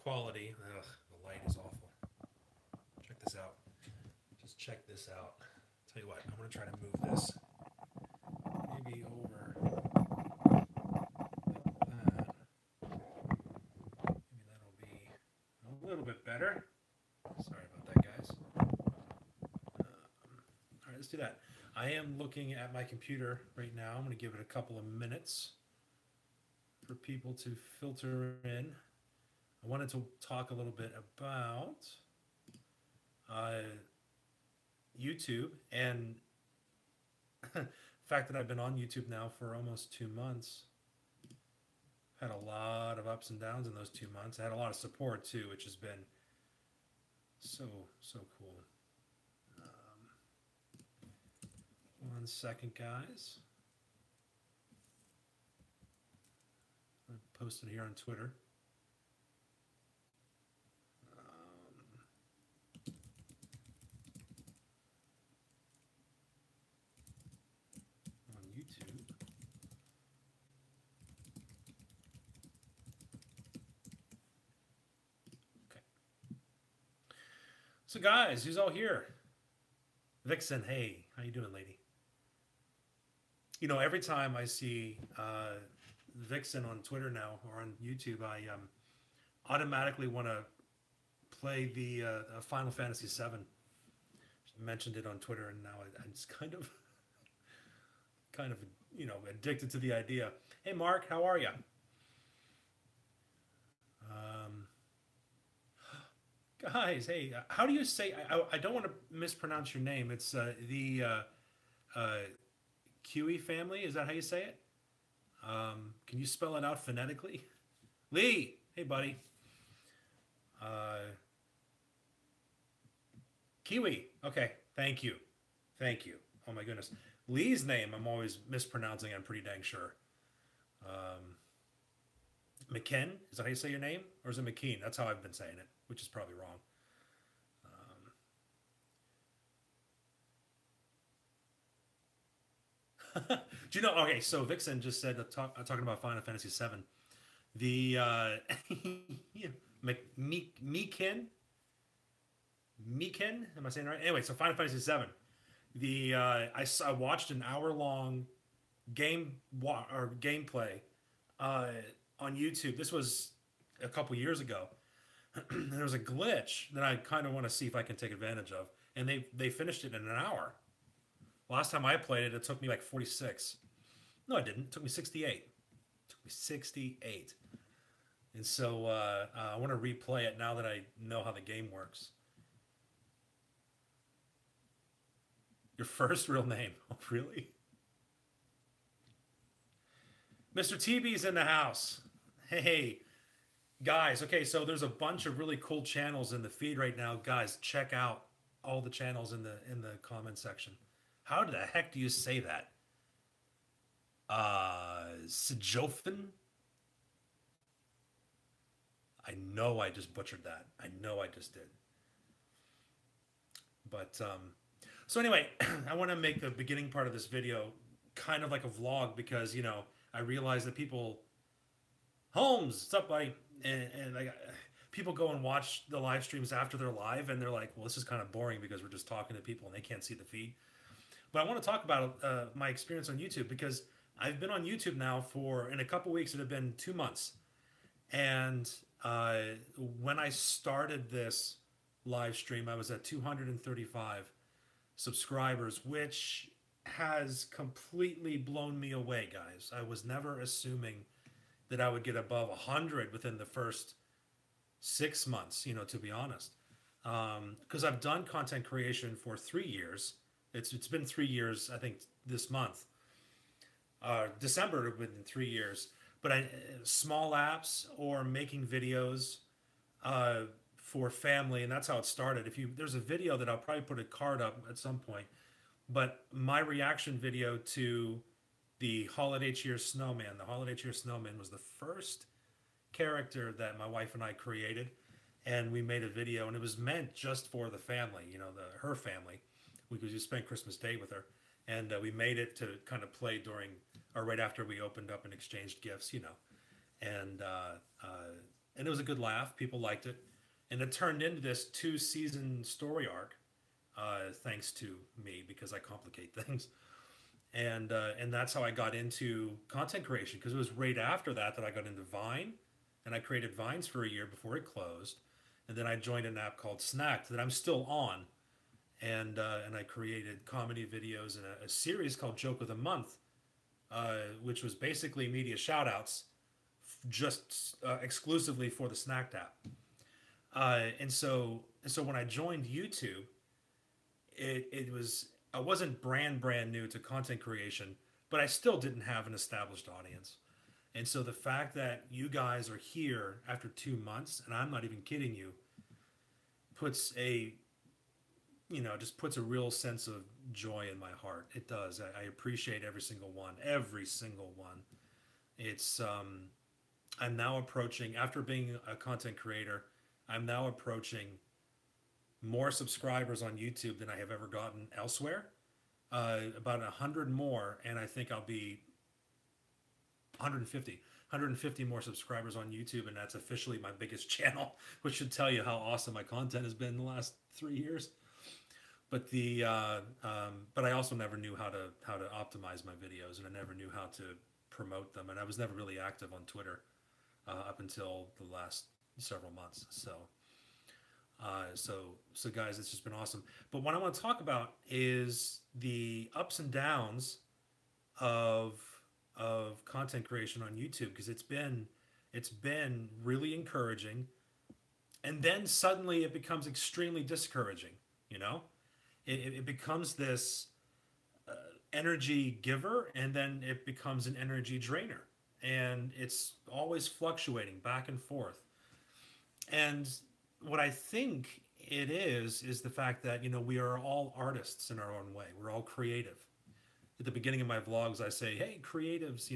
quality. Ugh, the light is awful. Check this out. Just check this out. Tell you what, I'm gonna try to move this maybe over like that. Maybe that'll be a little bit better. Sorry about that, guys. All right, let's do that. I am looking at my computer right now. I'm going to give it a couple of minutes for people to filter in. I wanted to talk a little bit about uh, YouTube and the fact that I've been on YouTube now for almost 2 months. Had a lot of ups and downs in those 2 months. I had a lot of support too, which has been so cool. 1 second, guys. I posted here on Twitter. On YouTube. Okay. So, guys, who's all here? Vixen, hey, how you doing, lady? You know, every time I see Vixen on Twitter now or on YouTube, I automatically want to play the Final Fantasy VII. She mentioned it on Twitter, and now I'm just kind of, you know, addicted to the idea. Hey, Mark, how are you? Um, Guys, hey, how do you say? I don't want to mispronounce your name. It's the uh, QE family. Is that how you say it? Can you spell it out phonetically? Lee, hey, buddy. Uh, Kiwi. Okay, thank you. Thank you. Oh my goodness. Lee's name I'm always mispronouncing, I'm pretty dang sure. Um, McKen, is that how you say your name? Or is it McKean? That's how I've been saying it, which is probably wrong. Do you know? Okay, so Vixen just said, talking about Final Fantasy VII, the Miken, am I saying it right? Anyway, so Final Fantasy VII, I watched an hour long or gameplay uh, on YouTube. This was a couple years ago. There was a glitch that I kind of want to see if I can take advantage of, and they finished it in an hour. Last time I played it, it took me like 46. No, it didn't. It took me 68. It took me 68. And so I want to replay it now that I know how the game works. Your first real name? Oh, really? Mr. TB's in the house. Hey, guys. Okay, so there's a bunch of really cool channels in the feed right now. Guys, check out all the channels in the comment section. How the heck do you say that? Sijofin? I know I just butchered that. I know I just did. But so anyway, I want to make the beginning part of this video kind of like a vlog because you know I realize that people, Holmes, what's up, buddy? And like people go and watch the live streams after they're live, and they're like, well, this is kind of boring because we're just talking to people and they can't see the feed. But I want to talk about my experience on YouTube because I've been on YouTube now for, in a couple weeks, it have been 2 months. And when I started this live stream, I was at 235 subscribers, which has completely blown me away, guys. I was never assuming that I would get above 100 within the first 6 months, you know, to be honest. Because I've done content creation for 3 years. It's been 3 years, I think, this month. December within 3 years. But small apps or making videos for family, and that's how it started. There's a video that I'll probably put a card up at some point, but my reaction video to the Holiday Cheer Snowman. The Holiday Cheer Snowman was the first character that my wife and I created, and we made a video, and it was meant just for the family, you know, her family, because we spent Christmas Day with her, and we made it to kind of play during or right after we opened up and exchanged gifts, you know, and and it was a good laugh. People liked it, and it turned into this 2-season story arc, thanks to me because I complicate things. And that's how I got into content creation, because it was right after that that I got into Vine, and I created Vines for a year before it closed, and then I joined an app called Snack that I'm still on, and I created comedy videos and a series called Joke of the Month, which was basically media shoutouts, just exclusively for the Snack app. And so when I joined YouTube, it was, I wasn't brand new to content creation, but I still didn't have an established audience. And so the fact that you guys are here after 2 months, and I'm not even kidding you, puts a, just puts a real sense of joy in my heart. It does. I appreciate every single one, every single one. It's I'm now approaching, after being a content creator, I'm now approaching more subscribers on YouTube than I have ever gotten elsewhere. About 100 more, and I think I'll be 150 more subscribers on YouTube, and that's officially my biggest channel, which should tell you how awesome my content has been in the last 3 years. But but I also never knew how to optimize my videos, and I never knew how to promote them, and I was never really active on Twitter up until the last several months. So guys, it's just been awesome. But what I want to talk about is the ups and downs of content creation on YouTube, because it's been really encouraging, and then suddenly it becomes extremely discouraging. It becomes this energy giver, and then it becomes an energy drainer, and it's always fluctuating back and forth. And what I think it is the fact that we are all artists in our own way. We're all creative. At the beginning of my vlogs, I say, "Hey, creatives,"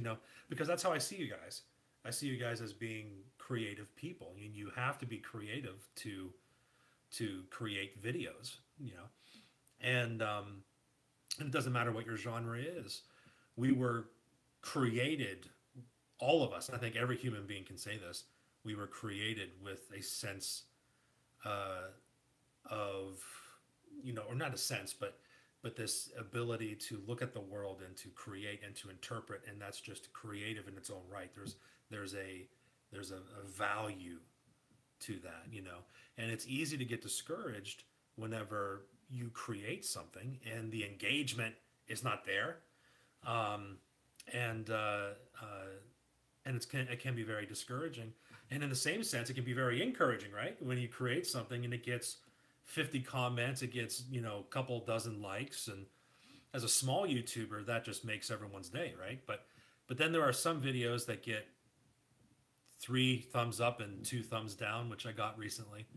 because that's how I see you guys. I see you guys as being creative people. You have to be creative to create videos. And it doesn't matter what your genre is. We were created, all of us. And I think every human being can say this. We were created with a sense of, or not a sense, but this ability to look at the world and to create and to interpret, and that's just creative in its own right. There's a value to that, and it's easy to get discouraged whenever you create something and the engagement is not there, and it can be very discouraging. And in the same sense, it can be very encouraging, right? When you create something and it gets 50 comments, it gets, a couple dozen likes. And as a small YouTuber, that just makes everyone's day, right? But then there are some videos that get 3 thumbs up and 2 thumbs down, which I got recently.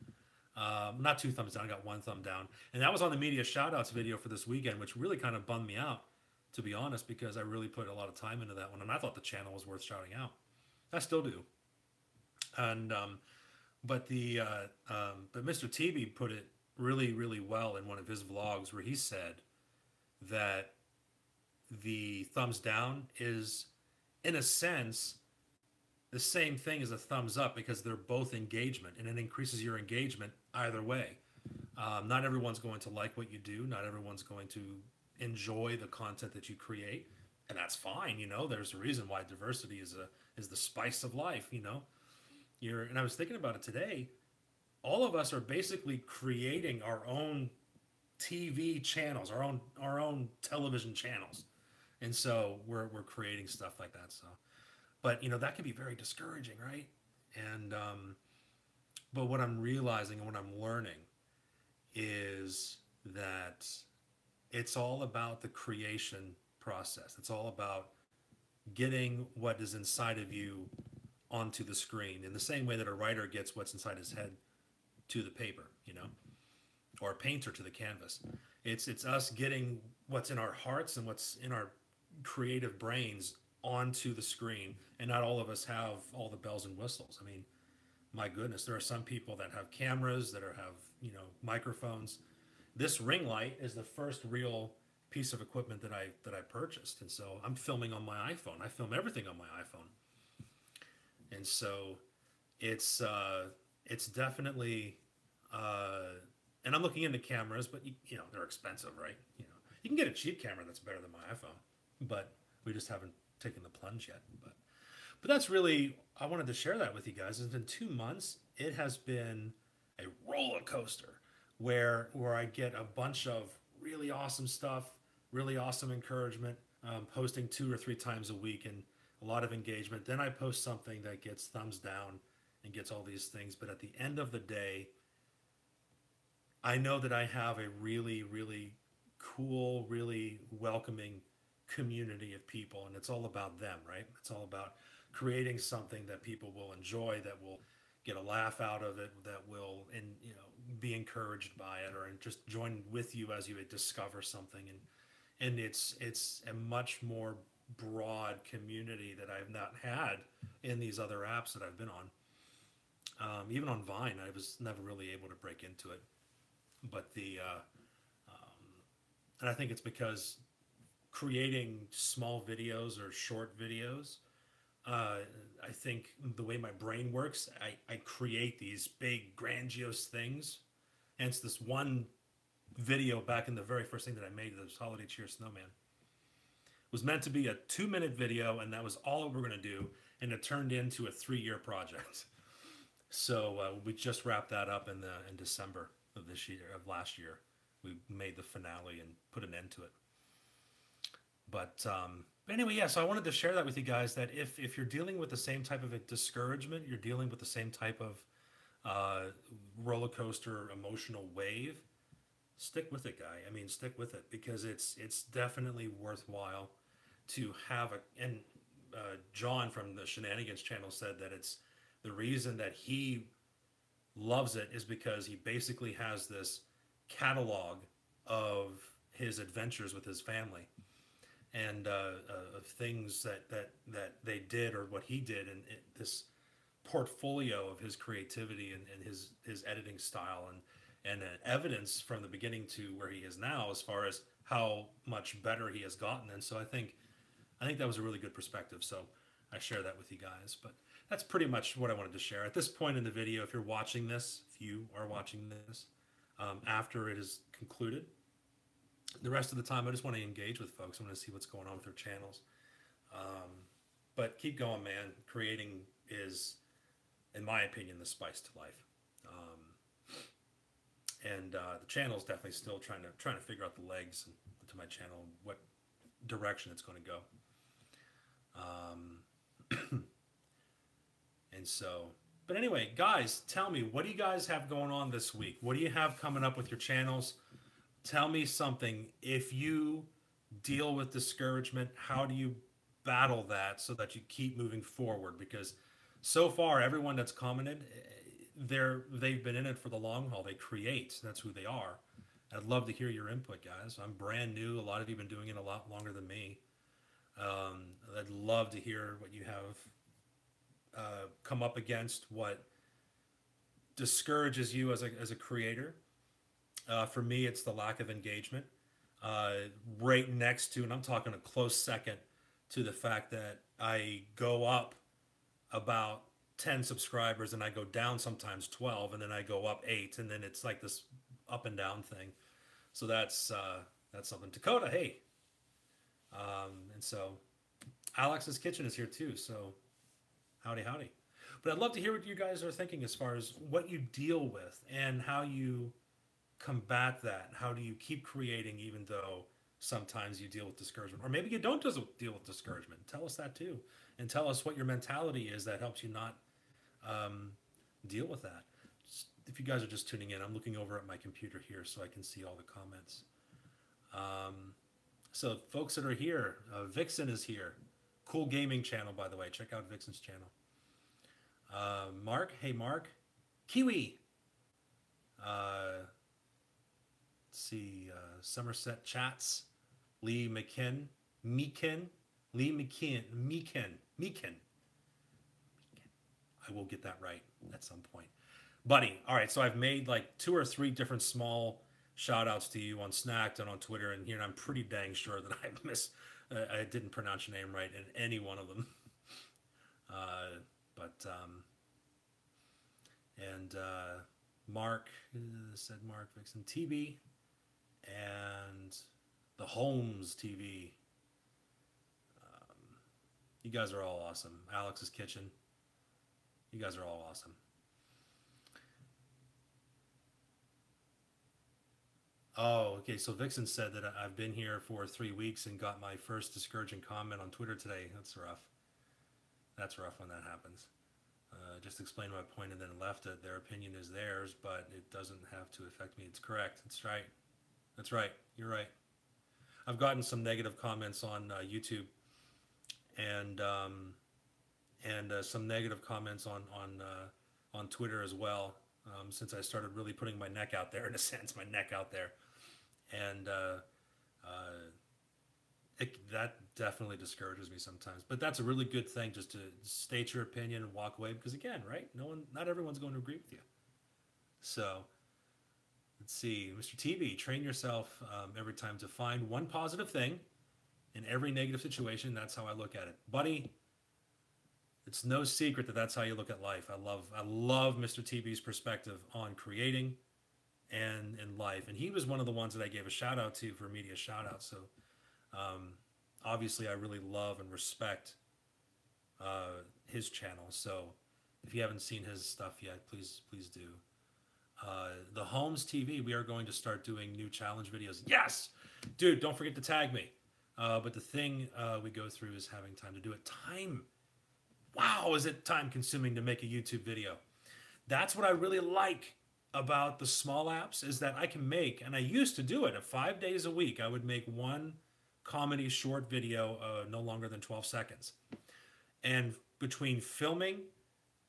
Not 2 thumbs down, I got 1 thumb down. And that was on the media shoutouts video for this weekend, which really kind of bummed me out, to be honest, because I really put a lot of time into that one. And I thought the channel was worth shouting out. I still do. And but Mr. TB put it really, really well in one of his vlogs, where he said that the thumbs down is, in a sense, the same thing as a thumbs up, because they're both engagement, and it increases your engagement either way. Not everyone's going to like what you do. Not everyone's going to enjoy the content that you create, and that's fine. There's a reason why diversity is the spice of life. And I was thinking about it today. All of us are basically creating our own TV channels, our own television channels, and so we're creating stuff like that. So, but that can be very discouraging, right? And but what I'm realizing and what I'm learning is that it's all about the creation process. It's all about getting what is inside of you onto the screen, in the same way that a writer gets what's inside his head to the paper, or a painter to the canvas. It's us getting what's in our hearts and what's in our creative brains onto the screen. And not all of us have all the bells and whistles. I mean, my goodness, there are some people that have cameras, that have microphones. This ring light is the first real piece of equipment that I purchased, and so I'm filming on my iPhone. I film everything on my iPhone. And so it's definitely, and I'm looking into cameras, but you know they're expensive, right? You know, you can get a cheap camera that's better than my iPhone, but we just haven't taken the plunge yet. But that's really, I wanted to share that with you guys. It's been 2 months. It has been a roller coaster where I get a bunch of really awesome stuff, really awesome encouragement, posting 2 or 3 times a week, and a lot of engagement. Then I post something that gets thumbs down and gets all these things. But at the end of the day, I know that I have a really, really cool, really welcoming community of people, and it's all about them, right? It's all about creating something that people will enjoy, that will get a laugh out of it, that will, and you know, be encouraged by it, or just join with you as you discover something. And it's a much more broad community that I've not had in these other apps that I've been on. Even on Vine, I was never really able to break into it. But and I think it's because creating small videos or short videos, I think the way my brain works, I create these big, grandiose things. Hence, this one video back in the very first thing that I made, this Holiday Cheer Snowman, was meant to be a 2-minute video, and that was all we were going to do, and it turned into a 3-year project. So we just wrapped that up in December of this year, of last year. We made the finale and put an end to it. But anyway, yeah, so I wanted to share that with you guys, that if you're dealing with the same type of a discouragement, you're dealing with the same type of roller coaster emotional wave, stick with it, guy. I mean, stick with it, because it's definitely worthwhile to have a, and John from the Shenanigans channel said that it's the reason that he loves it is because he basically has this catalog of his adventures with his family, and of things that they did, or what he did, and this portfolio of his creativity, and his editing style, and evidence from the beginning to where he is now, as far as how much better he has gotten. And so I think that was a really good perspective. So I share that with you guys. But that's pretty much what I wanted to share at this point in the video. If you're watching this, if you are watching this after it is concluded, the rest of the time I just want to engage with folks. I want to see what's going on with their channels. But keep going, man. Creating is, in my opinion, the spice to life. And the channel is definitely still trying to figure out the legs to my channel, what direction it's going to go. And so, but anyway, guys, tell me, what do you guys have going on this week? What do you have coming up with your channels? Tell me something. If you deal with discouragement, how do you battle that so that you keep moving forward? Because so far, everyone that's commented, they've been in it for the long haul. They create. That's who they are. I'd love to hear your input, guys. I'm brand new. A lot of you have been doing it a lot longer than me. I'd love to hear what you have come up against, what discourages you as a creator. For me, it's the lack of engagement. Right next to, and I'm talking a close second to, the fact that I go up about 10 subscribers and I go down sometimes 12, and then I go up 8, and then it's like this up and down thing. So that's something. Dakota, hey. And so Alex's Kitchen is here too. So howdy. But I'd love to hear what you guys are thinking as far as what you deal with and how you combat that. How do you keep creating even though sometimes you deal with discouragement, or maybe you don't deal with discouragement? Tell us that too, and tell us what your mentality is that helps you not deal with that. If you guys are just tuning in, I'm looking over at my computer here so I can see all the comments. So folks that are here, Vixen is here. Cool gaming channel, by the way. Check out Vixen's channel. Mark, hey Mark. Kiwi. Let's see, Somerset Chats. Lee Meekin. I will get that right at some point. Buddy, all right, so I've made like 2 or 3 different small shout outs to you on Snacked and on Twitter and here, and I'm pretty dang sure that I didn't pronounce your name right in any one of them. But and Mark said Mark Vixen TB, and the Holmes TV. You guys are all awesome. Alex's Kitchen. You guys are all awesome. Oh, okay. So Vixen said that I've been here for 3 weeks and got my first discouraging comment on Twitter today. That's rough. That's rough when that happens. Just explain my point and then left it. Their opinion is theirs, but it doesn't have to affect me. It's correct. That's right. That's right. You're right. I've gotten some negative comments on YouTube, and some negative comments on Twitter as well. Since I started really putting my neck out there, in a sense, my neck out there, and that definitely discourages me sometimes. But that's a really good thing, just to state your opinion and walk away, because again, right? Not everyone's going to agree with you. So let's see, Mr. TB, train yourself every time to find one positive thing in every negative situation. That's how I look at it, buddy. It's no secret that that's how you look at life. I love Mr. TB's perspective on creating and in life. And he was one of the ones that I gave a shout out to for media shout out. So obviously I really love and respect his channel. So if you haven't seen his stuff yet, please do. The Holmes TV, we are going to start doing new challenge videos. Yes! Dude, don't forget to tag me. But the thing we go through is having time to do it. Time. Wow, is it time consuming to make a YouTube video? That's what I really like about the small apps, is that I can make, and I used to do it 5 days a week. I would make one comedy short video no longer than 12 seconds. And between filming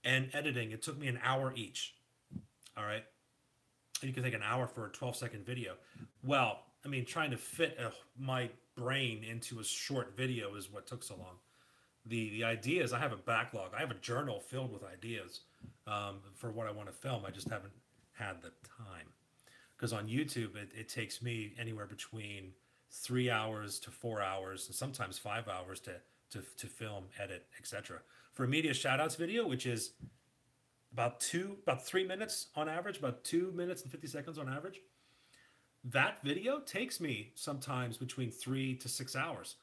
and editing, it took me an hour each. All right. You can take an hour for a 12-second video. Well, I mean, trying to fit my brain into a short video is what took so long. The idea is I have a backlog. I have a journal filled with ideas for what I want to film. I just haven't had the time. Because on YouTube, it takes me anywhere between 3 hours to 4 hours, and sometimes 5 hours to film, edit, etc. For a media shoutouts video, which is about 3 minutes on average, about 2 minutes and 50 seconds on average, that video takes me sometimes between 3 to 6 hours.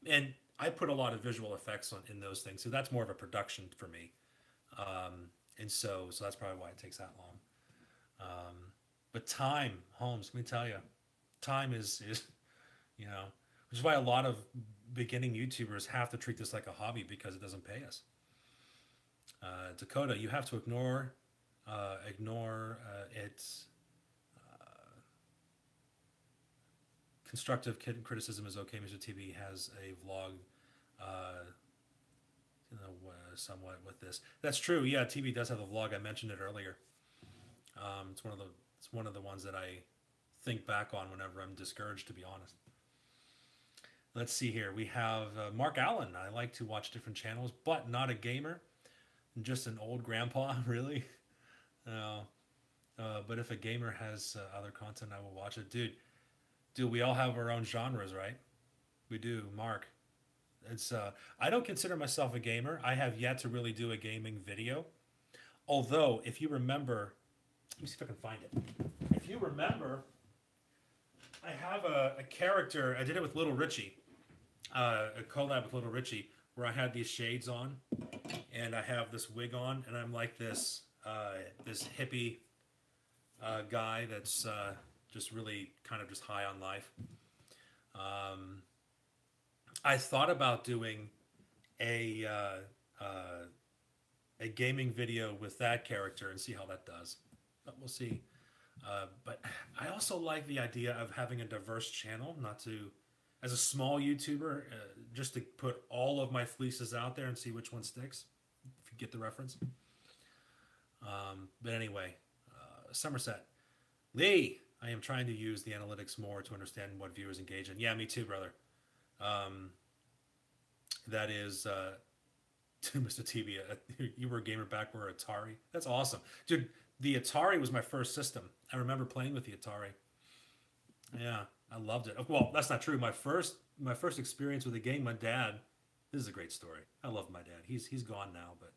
And I put a lot of visual effects in those things, so that's more of a production for me, and so that's probably why it takes that long. But time, Holmes, let me tell you, time is which is why a lot of beginning YouTubers have to treat this like a hobby, because it doesn't pay us. Dakota, you have to ignore it. Constructive criticism is okay. Mr. TB has a vlog, somewhat with this. That's true. Yeah, TB does have a vlog. I mentioned it earlier. It's one of the ones that I think back on whenever I'm discouraged, to be honest. Let's see here. We have Mark Allen. I like to watch different channels, but not a gamer. I'm just an old grandpa, really. But if a gamer has other content, I will watch it, dude. We all have our own genres, right? We do, Mark. It's I don't consider myself a gamer. I have yet to really do a gaming video. Although, if you remember, let me see if I can find it. If you remember, I have a character. I did it with Little Richie, a collab with Little Richie, where I had these shades on, and I have this wig on, and I'm like this hippie guy that's just really kind of just high on life. I thought about doing a gaming video with that character and see how that does, but we'll see. But I also like the idea of having a diverse channel, not to, as a small YouTuber, just to put all of my fleeces out there and see which one sticks, if you get the reference. But anyway, Somerset. Lee, I am trying to use the analytics more to understand what viewers engage in. Yeah, me too, brother. That is, Mr. TV, you were a gamer back where Atari. That's awesome. Dude, the Atari was my first system. I remember playing with the Atari. Yeah, I loved it. Well, that's not true. My first experience with the game, my dad, this is a great story. I love my dad. He's gone now, but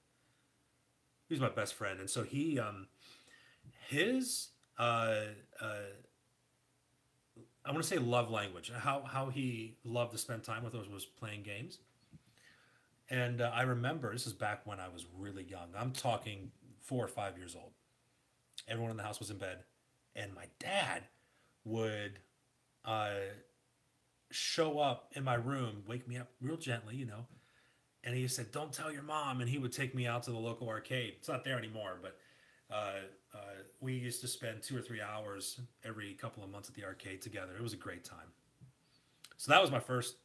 he's my best friend. And so he his I want to say love language, how he loved to spend time with us was playing games. And I remember this is back when I was really young. I'm talking 4 or 5 years old. Everyone in the house was in bed, and my dad would uh, show up in my room, wake me up real gently, and he said, "Don't tell your mom." And he would take me out to the local arcade. It's not there anymore, but uh, uh, we used to spend 2 or 3 hours every couple of months at the arcade together. It was a great time. So that was my first,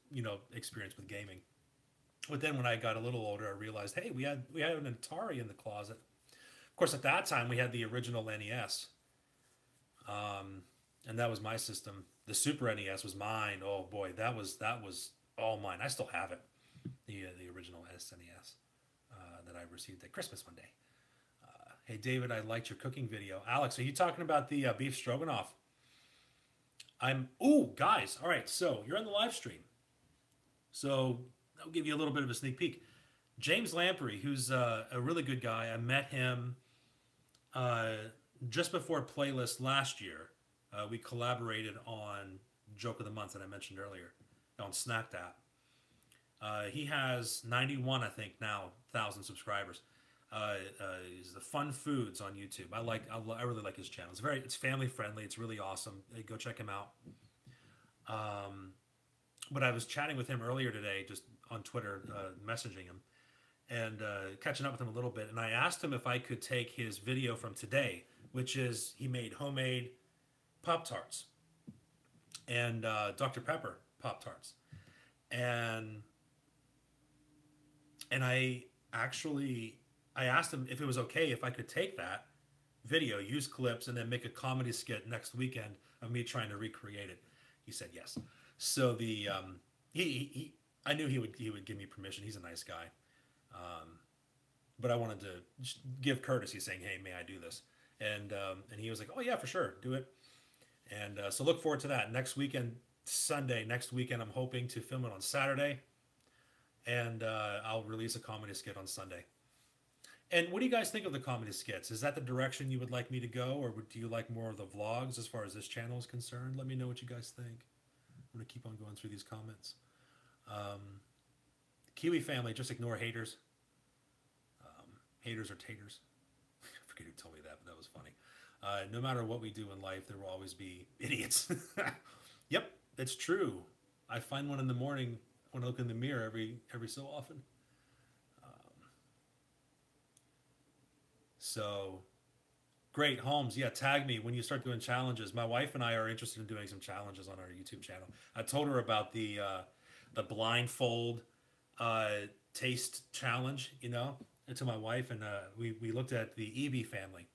experience with gaming. But then when I got a little older, I realized, hey, we had an Atari in the closet. Of course, at that time we had the original NES, and that was my system. The Super NES was mine. Oh boy, that was all mine. I still have it. The original SNES that I received at Christmas one day. Hey David, I liked your cooking video. Alex, are you talking about the beef stroganoff? Ooh, guys. All right, so you're on the live stream. So I'll give you a little bit of a sneak peek. James Lamprey, who's a really good guy. I met him uh, just before Playlist last year. We collaborated on Joke of the Month that I mentioned earlier on Snack App. He has 91, I think, now 1,000 subscribers. He's the Fun Foods on YouTube. I really like his channel. It's family friendly. It's really awesome. Go check him out. But I was chatting with him earlier today, just on Twitter, messaging him, and catching up with him a little bit. And I asked him if I could take his video from today, which is he made homemade Pop-Tarts and Dr. Pepper Pop-Tarts. And I asked him if it was okay if I could take that video, use clips, and then make a comedy skit next weekend of me trying to recreate it. He said yes. So I knew he would give me permission. He's a nice guy, but I wanted to just give courtesy, saying, "Hey, may I do this?" And he was like, "Oh yeah, for sure, do it." And so look forward to that next weekend. Sunday next weekend, I'm hoping to film it on Saturday, and I'll release a comedy skit on Sunday. And what do you guys think of the comedy skits? Is that the direction you would like me to go, or do you like more of the vlogs as far as this channel is concerned? Let me know what you guys think. I'm going to keep on going through these comments. Kiwi family, just ignore haters. Haters are taters. I forget who told me that, but that was funny. No matter what we do in life, there will always be idiots. Yep, it's true. I find one in the morning when I look in the mirror every so often. So, great, Holmes. Yeah, tag me when you start doing challenges. My wife and I are interested in doing some challenges on our YouTube channel. I told her about the blindfold taste challenge, to my wife, and we looked at the Eby family,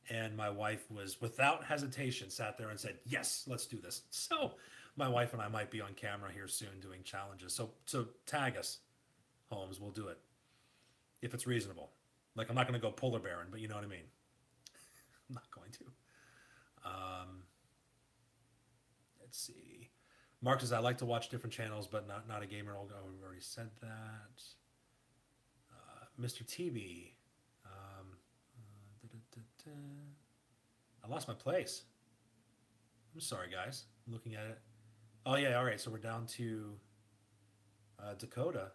and my wife was without hesitation sat there and said, "Yes, let's do this." So, my wife and I might be on camera here soon doing challenges. So tag us, Holmes. We'll do it if it's reasonable. Like, I'm not going to go polar bearing, but you know what I mean. I'm not going to. Let's see. Mark says, I like to watch different channels, but not a gamer. Oh, we've already said that. Mr. TB. I lost my place. I'm sorry, guys. I'm looking at it. Oh, yeah, all right. So we're down to Dakota.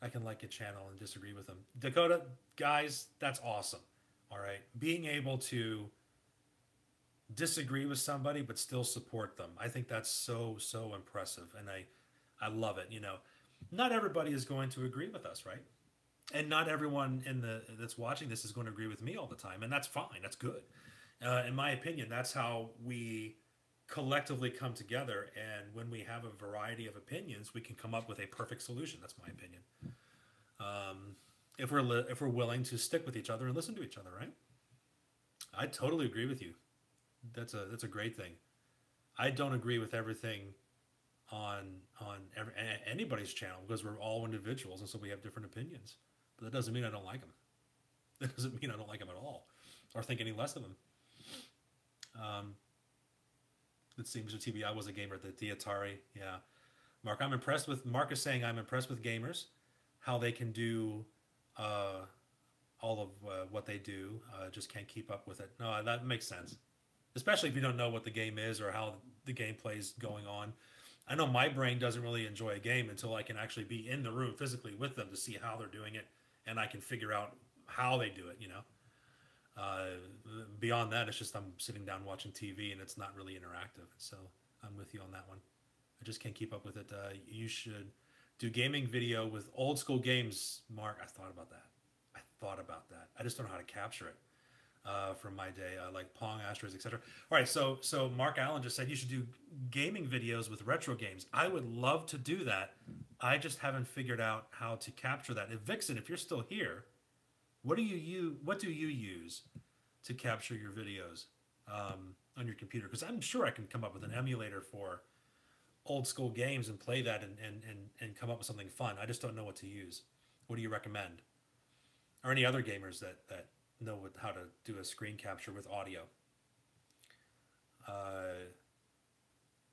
I can like a channel and disagree with them. Dakota, guys, that's awesome. All right. Being able to disagree with somebody but still support them. I think that's so impressive, and I love it, Not everybody is going to agree with us, right? And not everyone that's watching this is going to agree with me all the time, and that's fine. That's good. In my opinion, that's how we collectively come together, and when we have a variety of opinions, we can come up with a perfect solution. That's my opinion. If we're willing to stick with each other and listen to each other, right? I totally agree with you. That's a great thing. I don't agree with everything on anybody's channel because we're all individuals, and so we have different opinions. But that doesn't mean I don't like them. That doesn't mean I don't like them at all, or think any less of them. Let's see, Mr. TB, I was a gamer at the Atari. Yeah. Mark is saying I'm impressed with gamers, how they can do all of what they do. Just can't keep up with it. No, that makes sense, especially if you don't know what the game is or how the gameplay is going on. I know my brain doesn't really enjoy a game until I can actually be in the room physically with them to see how they're doing it, and I can figure out how they do it. Uh, Beyond that, it's just I'm sitting down watching TV and it's not really interactive. So I'm with you on that one. I just can't keep up with it. You should do gaming video with old school games, Mark. I thought about that. I thought about that. I just don't know how to capture it from my day, like Pong, Astros, etc. All right, so Mark Allen just said you should do gaming videos with retro games. I would love to do that. I just haven't figured out how to capture that. If Vixen, if you're still here, what do you use? What do you use to capture your videos on your computer? Because I'm sure I can come up with an emulator for old school games and play that and come up with something fun. I just don't know what to use. What do you recommend? Or any other gamers that know how to do a screen capture with audio?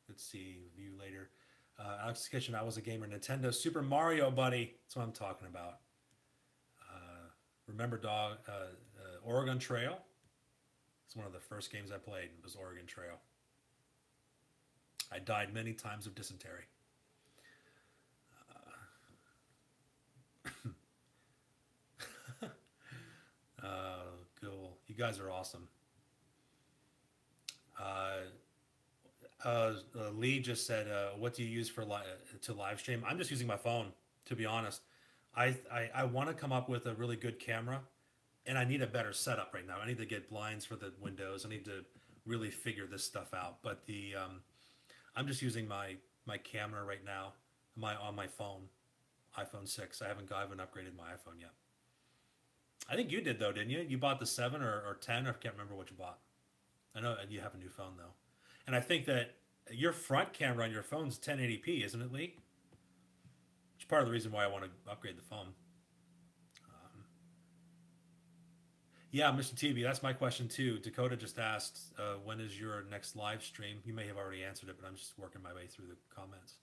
Let's see, view later. Alex's Kitchen, I was a gamer. Nintendo Super Mario, buddy. That's what I'm talking about. Remember Dog, Oregon Trail? It's one of the first games I played. It was Oregon Trail. I died many times of dysentery. Cool. You guys are awesome. Lee just said, "What do you use for to live stream?" I'm just using my phone, to be honest. I want to come up with a really good camera, and I need a better setup right now. I need to get blinds for the windows. I need to really figure this stuff out. But I'm just using my camera right now, on my phone, iPhone 6. I haven't upgraded my iPhone yet. I think you did though, didn't you? You bought the 7 or 10. I can't remember what you bought. I know you have a new phone though, and I think that your front camera on your phone is 1080p, isn't it, Lee? It's part of the reason why I want to upgrade the phone. Yeah, Mr. TV, that's my question too. Dakota just asked, when is your next live stream? You may have already answered it, but I'm just working my way through the comments.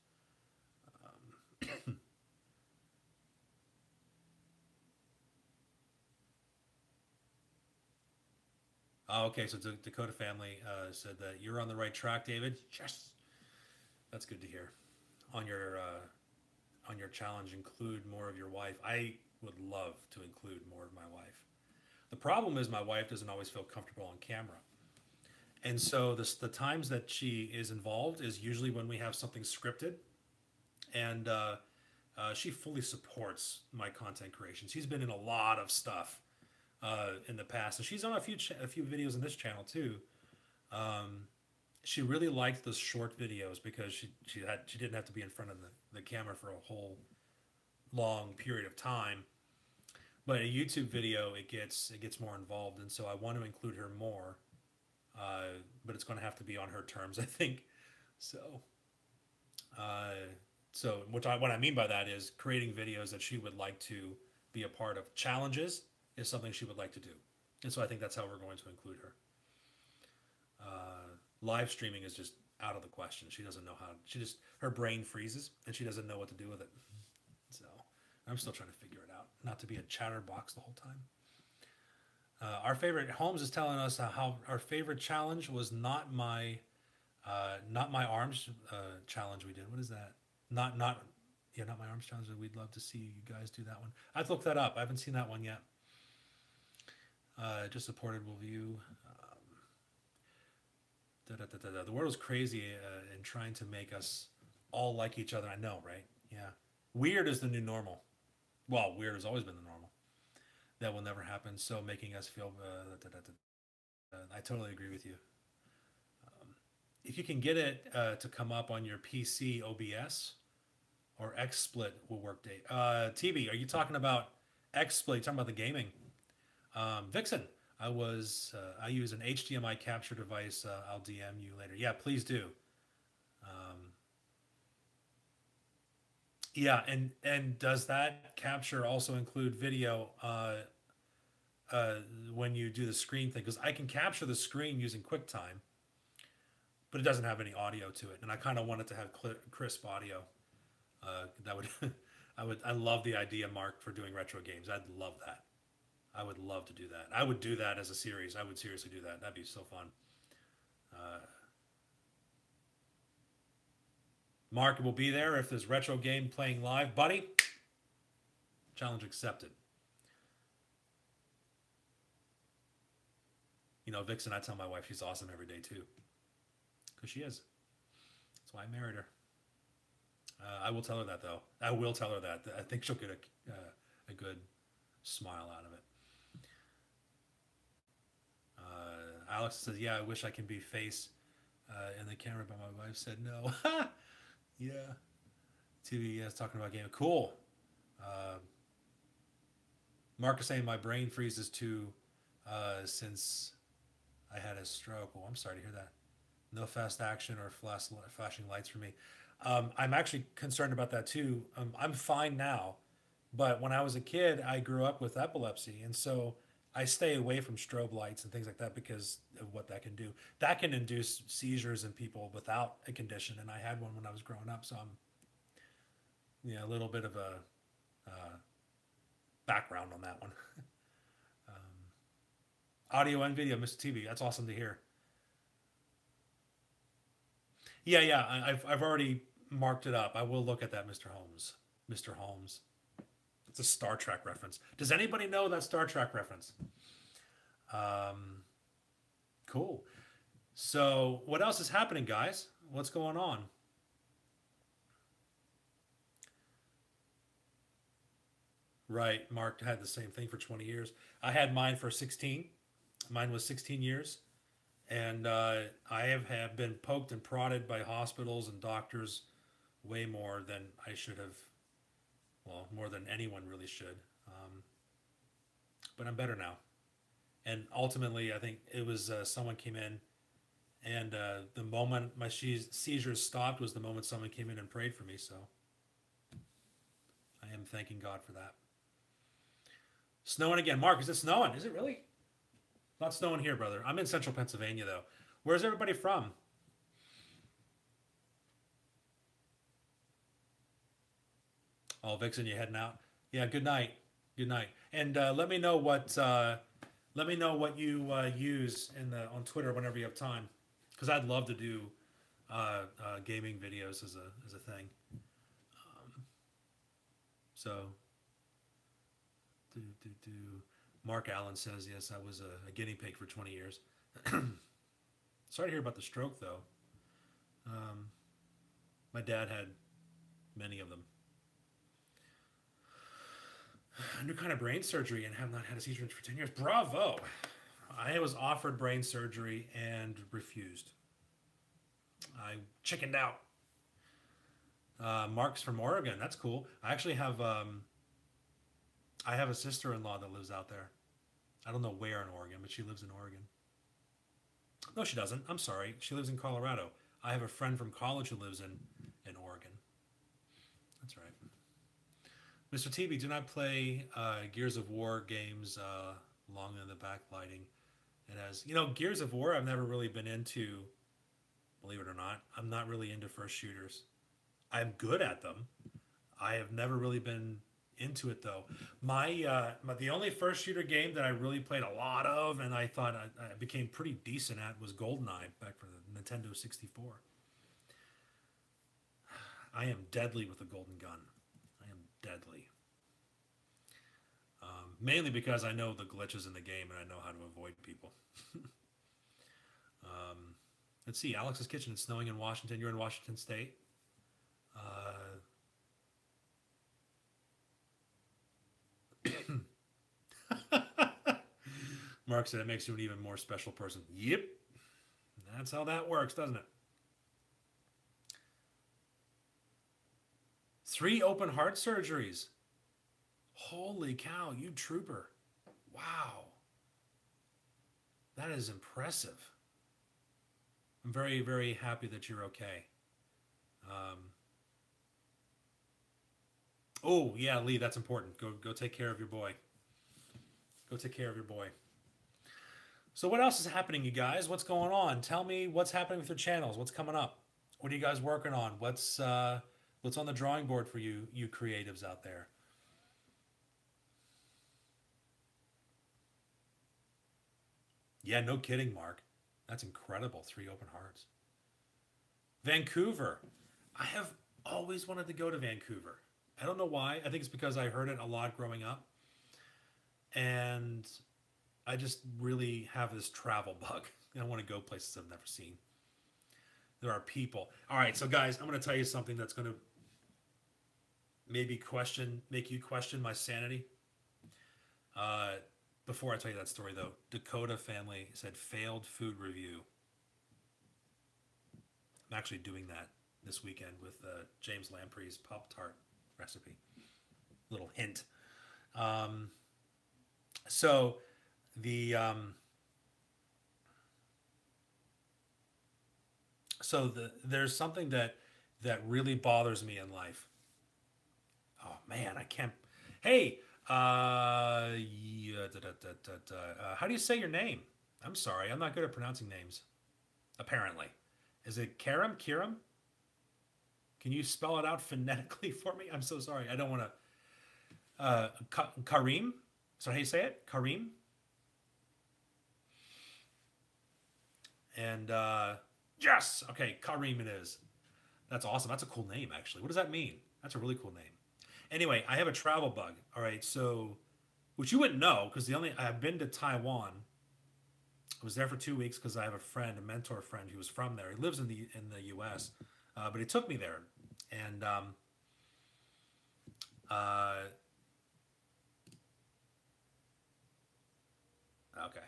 Oh, okay, so Dakota family said that you're on the right track, David. Yes, that's good to hear. On your challenge, include more of your wife. I would love to include more of my wife. The problem is my wife doesn't always feel comfortable on camera. And so the times that she is involved is usually when we have something scripted. And she fully supports my content creation. She's been in a lot of stuff in the past. And she's on a few videos on this channel too. She really liked the short videos because she didn't have to be in front of the camera for a whole long period of time. But a YouTube video, it gets more involved, and so I want to include her more. But it's going to have to be on her terms, I think. So, what I mean by that is creating videos that she would like to be a part of. Challenges is something she would like to do, and so I think that's how we're going to include her. Live streaming is just out of the question. She doesn't know how. Her brain freezes, and she doesn't know what to do with it. So I'm still trying to figure it out. Not to be a chatterbox the whole time. Our favorite Holmes is telling us how our favorite challenge was not my arms challenge we did. What is that? Not my arms challenge. We'd love to see you guys do that one. I've looked that up. I haven't seen that one yet. Just supported will view. The world is crazy in trying to make us all like each other. I know, right? Yeah. Weird is the new normal. Well, weird has always been the normal. That will never happen. So making us feel. I totally agree with you. If you can get it to come up on your PC OBS or XSplit will work. TV, are you talking about XSplit? You're talking about the gaming? Vixen, I use an HDMI capture device. I'll DM you later. Yeah, please do. Yeah, and does that capture also include video when you do the screen thing? Because I can capture the screen using QuickTime, but it doesn't have any audio to it, and I kind of want it to have crisp audio. That would I love the idea, Mark, for doing retro games. I'd love that. I would love to do that. I would do that as a series. I would seriously do that. That'd be so fun. Uh, Mark will be there if there's retro game playing live. Buddy, challenge accepted. You know, Vixen, I tell my wife she's awesome every day too. Because she is. That's why I married her. I will tell her that, though. I will tell her that. I think she'll get a good smile out of it. Alex says, yeah, I wish I can be face in the camera, but my wife said no. Yeah. TV, yes, talking about game. Cool. Mark is saying my brain freezes too since I had a stroke. Oh, I'm sorry to hear that. No fast action or flashing lights for me. I'm actually concerned about that too. I'm fine now, but when I was a kid, I grew up with epilepsy, and so I stay away from strobe lights and things like that because of what that can do. That can induce seizures in people without a condition, and I had one when I was growing up, so I'm a little bit of a background on that one. Audio and video, Mr. TV. That's awesome to hear. Yeah. I've already marked it up. I will look at that, Mr. Holmes. Mr. Holmes. It's a Star Trek reference. Does anybody know that Star Trek reference? Cool. So, what else is happening, guys? What's going on? Right. Mark had the same thing for 20 years. I had mine for 16. Mine was 16 years. And I have been poked and prodded by hospitals and doctors way more than I should have. Well, more than anyone really should. But I'm better now. And ultimately, I think it was someone came in, and the moment my seizures stopped was the moment someone came in and prayed for me. So I am thanking God for that. Snowing again. Mark, is it snowing? Is it really? Not snowing here, brother. I'm in central Pennsylvania, though. Where's everybody from? Oh, Vixen, you heading out? Yeah. Good night. Good night. And let me know what you use on Twitter whenever you have time, because I'd love to do gaming videos as a thing. So. Mark Allen says, yes, I was a guinea pig for 20 years. Sorry to hear about the stroke, though. My dad had many of them. A new kind of brain surgery and have not had a seizure for 10 years. Bravo! I was offered brain surgery and refused. I chickened out. Mark's from Oregon. That's cool. I actually have... I have a sister-in-law that lives out there. I don't know where in Oregon, but she lives in Oregon. No, she doesn't. I'm sorry. She lives in Colorado. I have a friend from college who lives in Oregon. That's right. Mr. TB, do not play Gears of War games long in the backlighting. It has, Gears of War I've never really been into, believe it or not. I'm not really into first shooters. I'm good at them. I have never really been into it, though. The only first shooter game that I really played a lot of and I thought I became pretty decent at was GoldenEye back for the Nintendo 64. I am deadly with a golden gun. I am deadly. Mainly because I know the glitches in the game and I know how to avoid people. Let's see, Alex's Kitchen. It's snowing in Washington. You're in Washington State. Mark said it makes you an even more special person. Yep. That's how that works, doesn't it? 3 open heart surgeries. Holy cow, you trooper. Wow. That is impressive. I'm very, very happy that you're okay. Oh, yeah, Lee, that's important. Go take care of your boy. Go take care of your boy. So what else is happening, you guys? What's going on? Tell me what's happening with your channels. What's coming up? What are you guys working on? What's on the drawing board for you creatives out there? Yeah, no kidding, Mark. That's incredible. 3 open hearts. Vancouver. I have always wanted to go to Vancouver. I don't know why. I think it's because I heard it a lot growing up. And I just really have this travel bug. I want to go places I've never seen. There are people. All right, so guys, I'm going to tell you something that's going to maybe make you question my sanity. Before I tell you that story, though, Dakota family said failed food review. I'm actually doing that this weekend with James Lamprey's Pop Tart recipe. Little hint. So the there's something that really bothers me in life. Oh man, I can't. Hey, yeah, how do you say your name? I'm sorry, I'm not good at pronouncing names. Apparently, is it Karam? Kiram? Can you spell it out phonetically for me? I'm so sorry. I don't want to. Kareem? Is that how you say it? Kareem? And yes, okay, Kareem it is. That's awesome. That's a cool name, actually. What does that mean? That's a really cool name. Anyway, I have a travel bug. All right, so which you wouldn't know because I've been to Taiwan. I was there for 2 weeks because I have a friend, a mentor friend, who was from there. He lives in the U.S., but he took me there, and okay,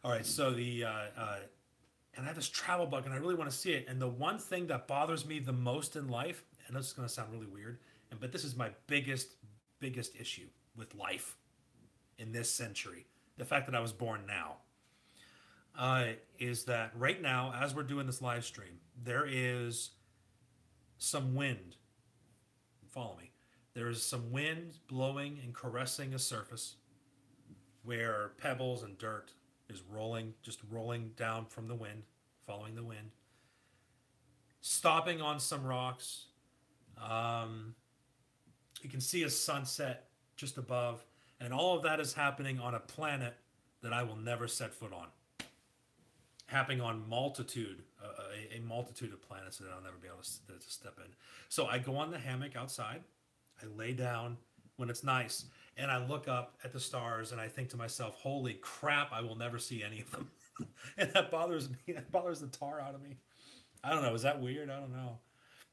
all right. So and I have this travel bug, and I really want to see it. And the one thing that bothers me the most in life, and this is going to sound really weird, but this is my biggest issue with life in this century, the fact that I was born now, is that right now, as we're doing this live stream, there is some wind. Follow me. There is some wind blowing and caressing a surface where pebbles and dirt is just rolling down from the wind, following the wind, stopping on some rocks. You can see a sunset just above, and all of that is happening on a planet that I will never set foot on. Happening on a multitude of planets that I'll never be able to step in. So I go on the hammock outside, I lay down when it's nice, and I look up at the stars and I think to myself, holy crap, I will never see any of them. And that bothers me. It bothers the tar out of me. I don't know. Is that weird? I don't know.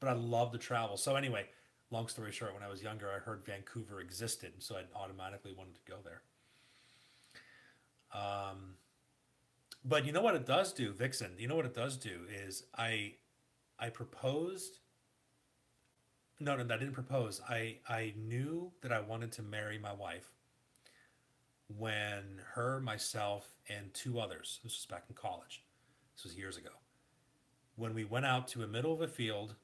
But I love to travel. So anyway, long story short, when I was younger, I heard Vancouver existed, so I automatically wanted to go there. But you know what it does do, Vixen? You know what it does do is I proposed. No, I didn't propose. I knew that I wanted to marry my wife when her, myself, and 2 others, this was back in college, this was years ago, when we went out to the middle of a field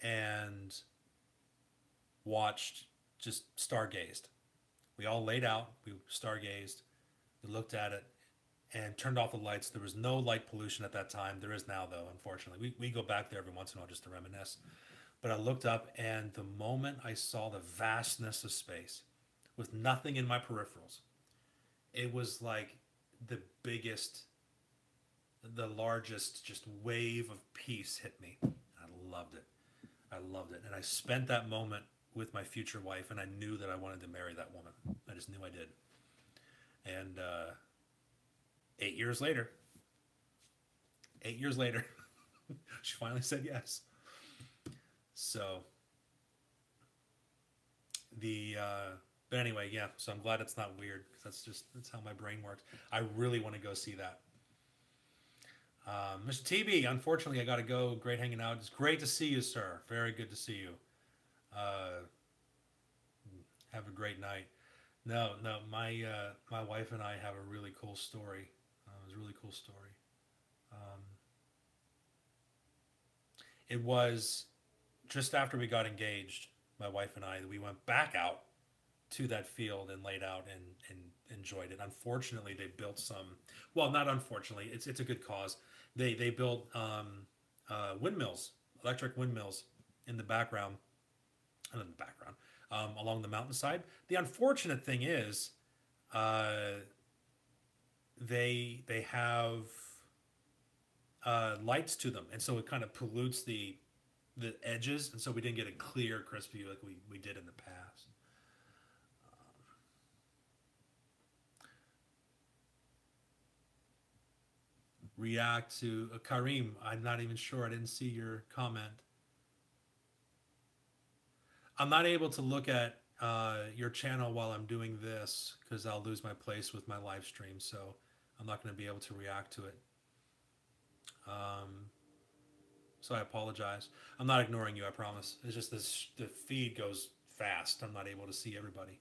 and just stargazed. We all laid out, we stargazed, we looked at it, and turned off the lights. There was no light pollution at that time. There is now, though, unfortunately. We go back there every once in a while just to reminisce. But I looked up, and the moment I saw the vastness of space, with nothing in my peripherals, it was like the largest just wave of peace hit me. I loved it. And I spent that moment with my future wife, and I knew that I wanted to marry that woman. I just knew I did. And 8 years later, she finally said yes. So but anyway, yeah. So I'm glad it's not weird because that's how my brain works. I really want to go see that. Mr. TB, unfortunately, I got to go. Great hanging out. It's great to see you, sir. Very good to see you. Have a great night. No, my wife and I have a really cool story. It was a really cool story. It was just after we got engaged, my wife and I, we went back out to that field and laid out and enjoyed it. Unfortunately, they built not unfortunately, it's a good cause. They built windmills, electric windmills in the background, along the mountainside. The unfortunate thing is, they have lights to them, and so it kind of pollutes the edges, and so we didn't get a clear, crisp view like we did in the past. React to Karim. I'm not even sure. I didn't see your comment. I'm not able to look at your channel while I'm doing this because I'll lose my place with my live stream. So I'm not going to be able to react to it. So I apologize. I'm not ignoring you, I promise. It's just the feed goes fast. I'm not able to see everybody.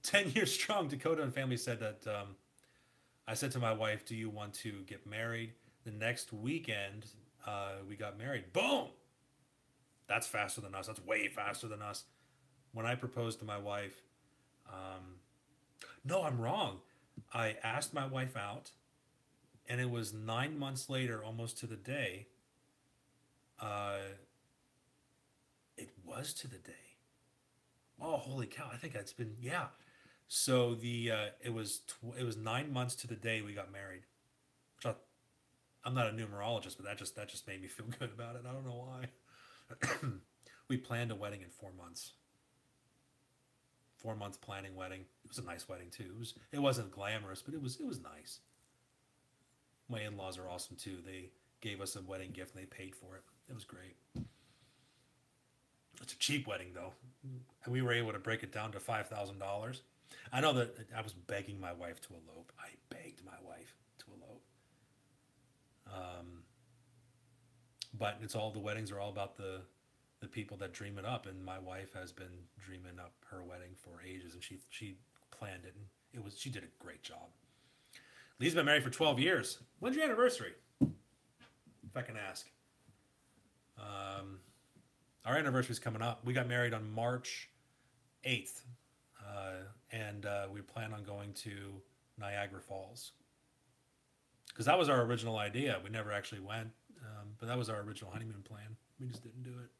10 years strong, Dakota and family said that I said to my wife, do you want to get married? The next weekend, we got married. Boom! That's faster than us. That's way faster than us. When I proposed to my wife, no, I'm wrong. I asked my wife out, and it was 9 months later, almost to the day. It was to the day. Oh, holy cow! I think it's been, yeah. So it was 9 months to the day we got married. Which I'm not a numerologist, but that just made me feel good about it. I don't know why. We planned a wedding in 4 months. 4 months planning wedding. It was a nice wedding too. It wasn't glamorous, but it was nice. My in-laws are awesome too. They gave us a wedding gift and they paid for it. It was great. It's a cheap wedding though, and we were able to break it down to $5,000. I know that I was begging my wife to elope. I begged my wife to elope. But the weddings are all about the people that dream it up, and my wife has been dreaming up her wedding for ages, and she planned it, and she did a great job. Lee's been married for 12 years. When's your anniversary? If I can ask. Our anniversary is coming up. We got married on March 8th, and we plan on going to Niagara Falls. Because that was our original idea. We never actually went, but that was our original honeymoon plan. We just didn't do it.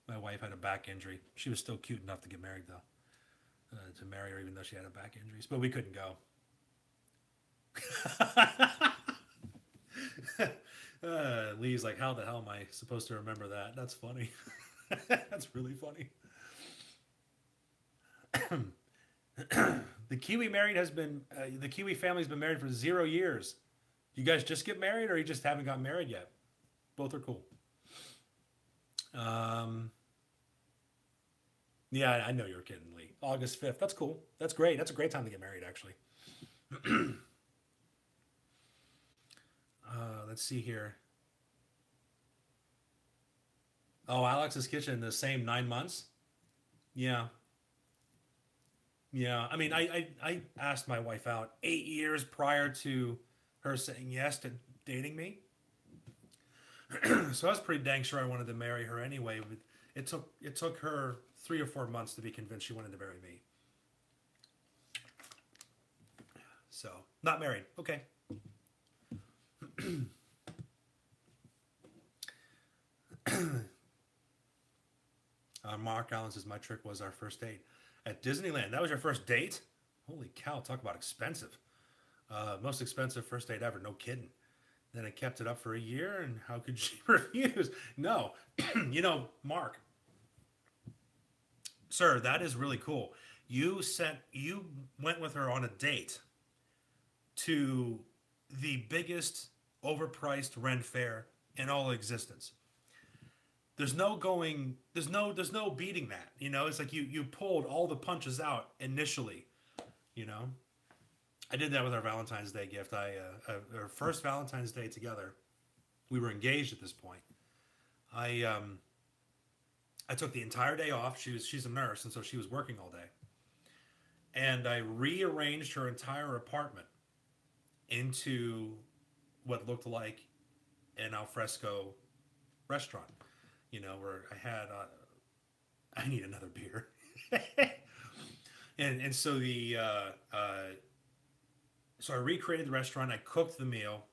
My wife had a back injury. She was still cute enough to get married, though, to marry her, even though she had a back injury. But we couldn't go. Lee's like, how the hell am I supposed to remember that? That's funny. That's really funny. The Kiwi family's been married for 0 years. You guys just get married, or you just haven't got married yet? Both are cool. Yeah, I know you're kidding, Lee. August 5th. That's cool. That's great. That's a great time to get married, actually. Let's see here. Oh, Alex's Kitchen, the same 9 months? Yeah. Yeah. I mean, I asked my wife out 8 years prior to her saying yes to dating me. So I was pretty dang sure I wanted to marry her anyway. But it took her 3 or 4 months to be convinced she wanted to marry me. So, not married. Okay. Mark Allen says, my trick was our first date at Disneyland. That was your first date? Holy cow, talk about expensive. Most expensive first date ever, no kidding. Then I kept it up for a year, and how could she refuse? No. Mark, sir, that is really cool. You went with her on a date to the biggest overpriced rent fair in all existence. There's no beating that. It's like you pulled all the punches out initially. I did that with our Valentine's Day gift. Our first Valentine's Day together, we were engaged at this point. I took the entire day off. She's a nurse, and so she was working all day. And I rearranged her entire apartment into what looked like an alfresco restaurant. Where I had, I need another beer. and so so I recreated the restaurant. I cooked the meal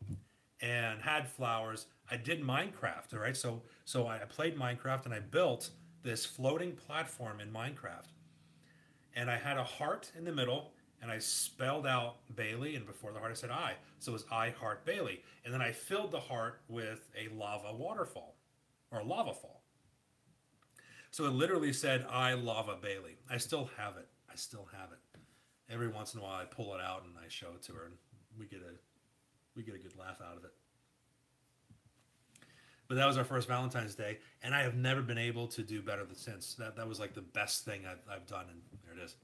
and had flowers. I did Minecraft, all right? So I played Minecraft, and I built this floating platform in Minecraft. and I had a heart in the middle, and I spelled out Bailey, and before the heart I said I. So it was I Heart Bailey. And then I filled the heart with a lava waterfall, or a lava fall. So it literally said I Lava Bailey. I still have it. I still have it. Every once in a while I pull it out and I show it to her, and we get a good laugh out of it. But that was our first Valentine's Day, and I have never been able to do better than since. That was like the best thing I've done, and there it is.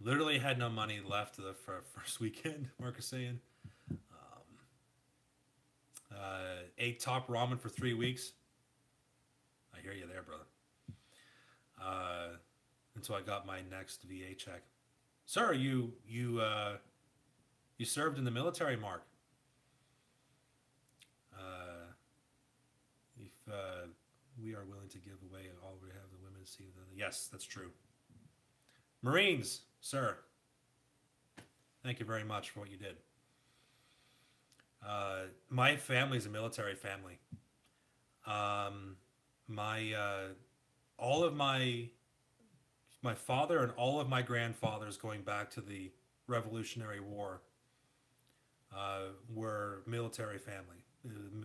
Literally had no money left for first weekend, Mark is saying. Ate top ramen for 3 weeks. I hear you there, brother. Until I got my next VA check. Sir, you served in the military, Mark. If we are willing to give away all we have, the women see the... Yes, that's true. Marines, sir. Thank you very much for what you did. My family's a military family. All of my father and all of my grandfathers going back to the Revolutionary War were military family,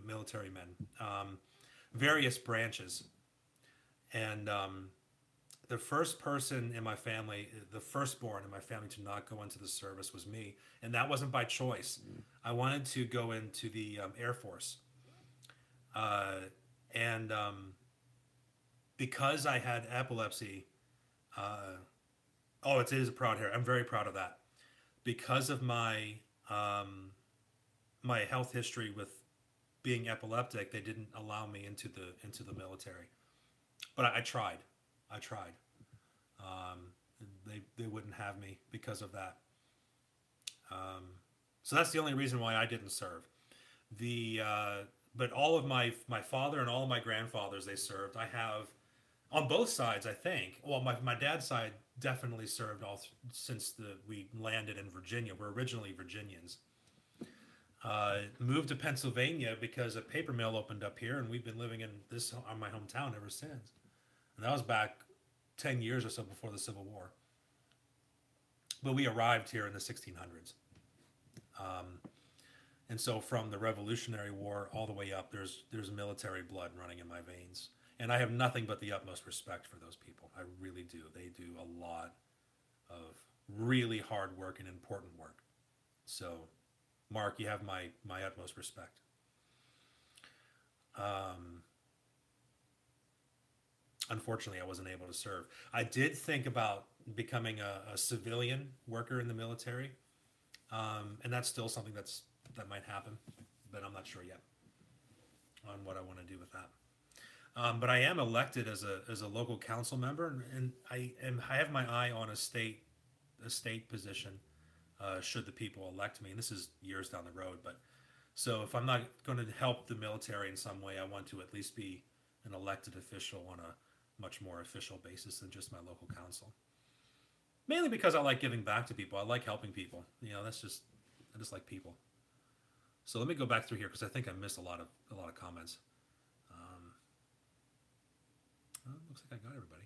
military men, various branches. And the first person in my family, the firstborn in my family to not go into the service was me. And that wasn't by choice. I wanted to go into the Air Force. And because I had epilepsy, it is a proud hair. I'm very proud of that. Because of my my health history with being epileptic, they didn't allow me into the military. But I tried. They wouldn't have me because of that. So that's the only reason why I didn't serve. But all of my father and all of my grandfathers, they served. I have on both sides, I think. Well, my dad's side definitely served since we landed in Virginia. We're originally Virginians. Moved to Pennsylvania because a paper mill opened up here, and we've been living in my hometown ever since. And that was back 10 years or so before the Civil War. But we arrived here in the 1600s. And so from the Revolutionary War all the way up, there's military blood running in my veins. And I have nothing but the utmost respect for those people. I really do. They do a lot of really hard work and important work. So, Mark, you have my utmost respect. Unfortunately, I wasn't able to serve. I did think about becoming a civilian worker in the military. And that's still something that might happen, but I'm not sure yet on what I want to do with that. But I am elected as a local council member, and I have my eye on a state position should the people elect me. And this is years down the road, but so if I'm not going to help the military in some way, I want to at least be an elected official on a much more official basis than just my local council. Mainly because I like giving back to people. I like helping people. I just like people. So let me go back through here because I think I missed a lot of comments. Looks like I got everybody.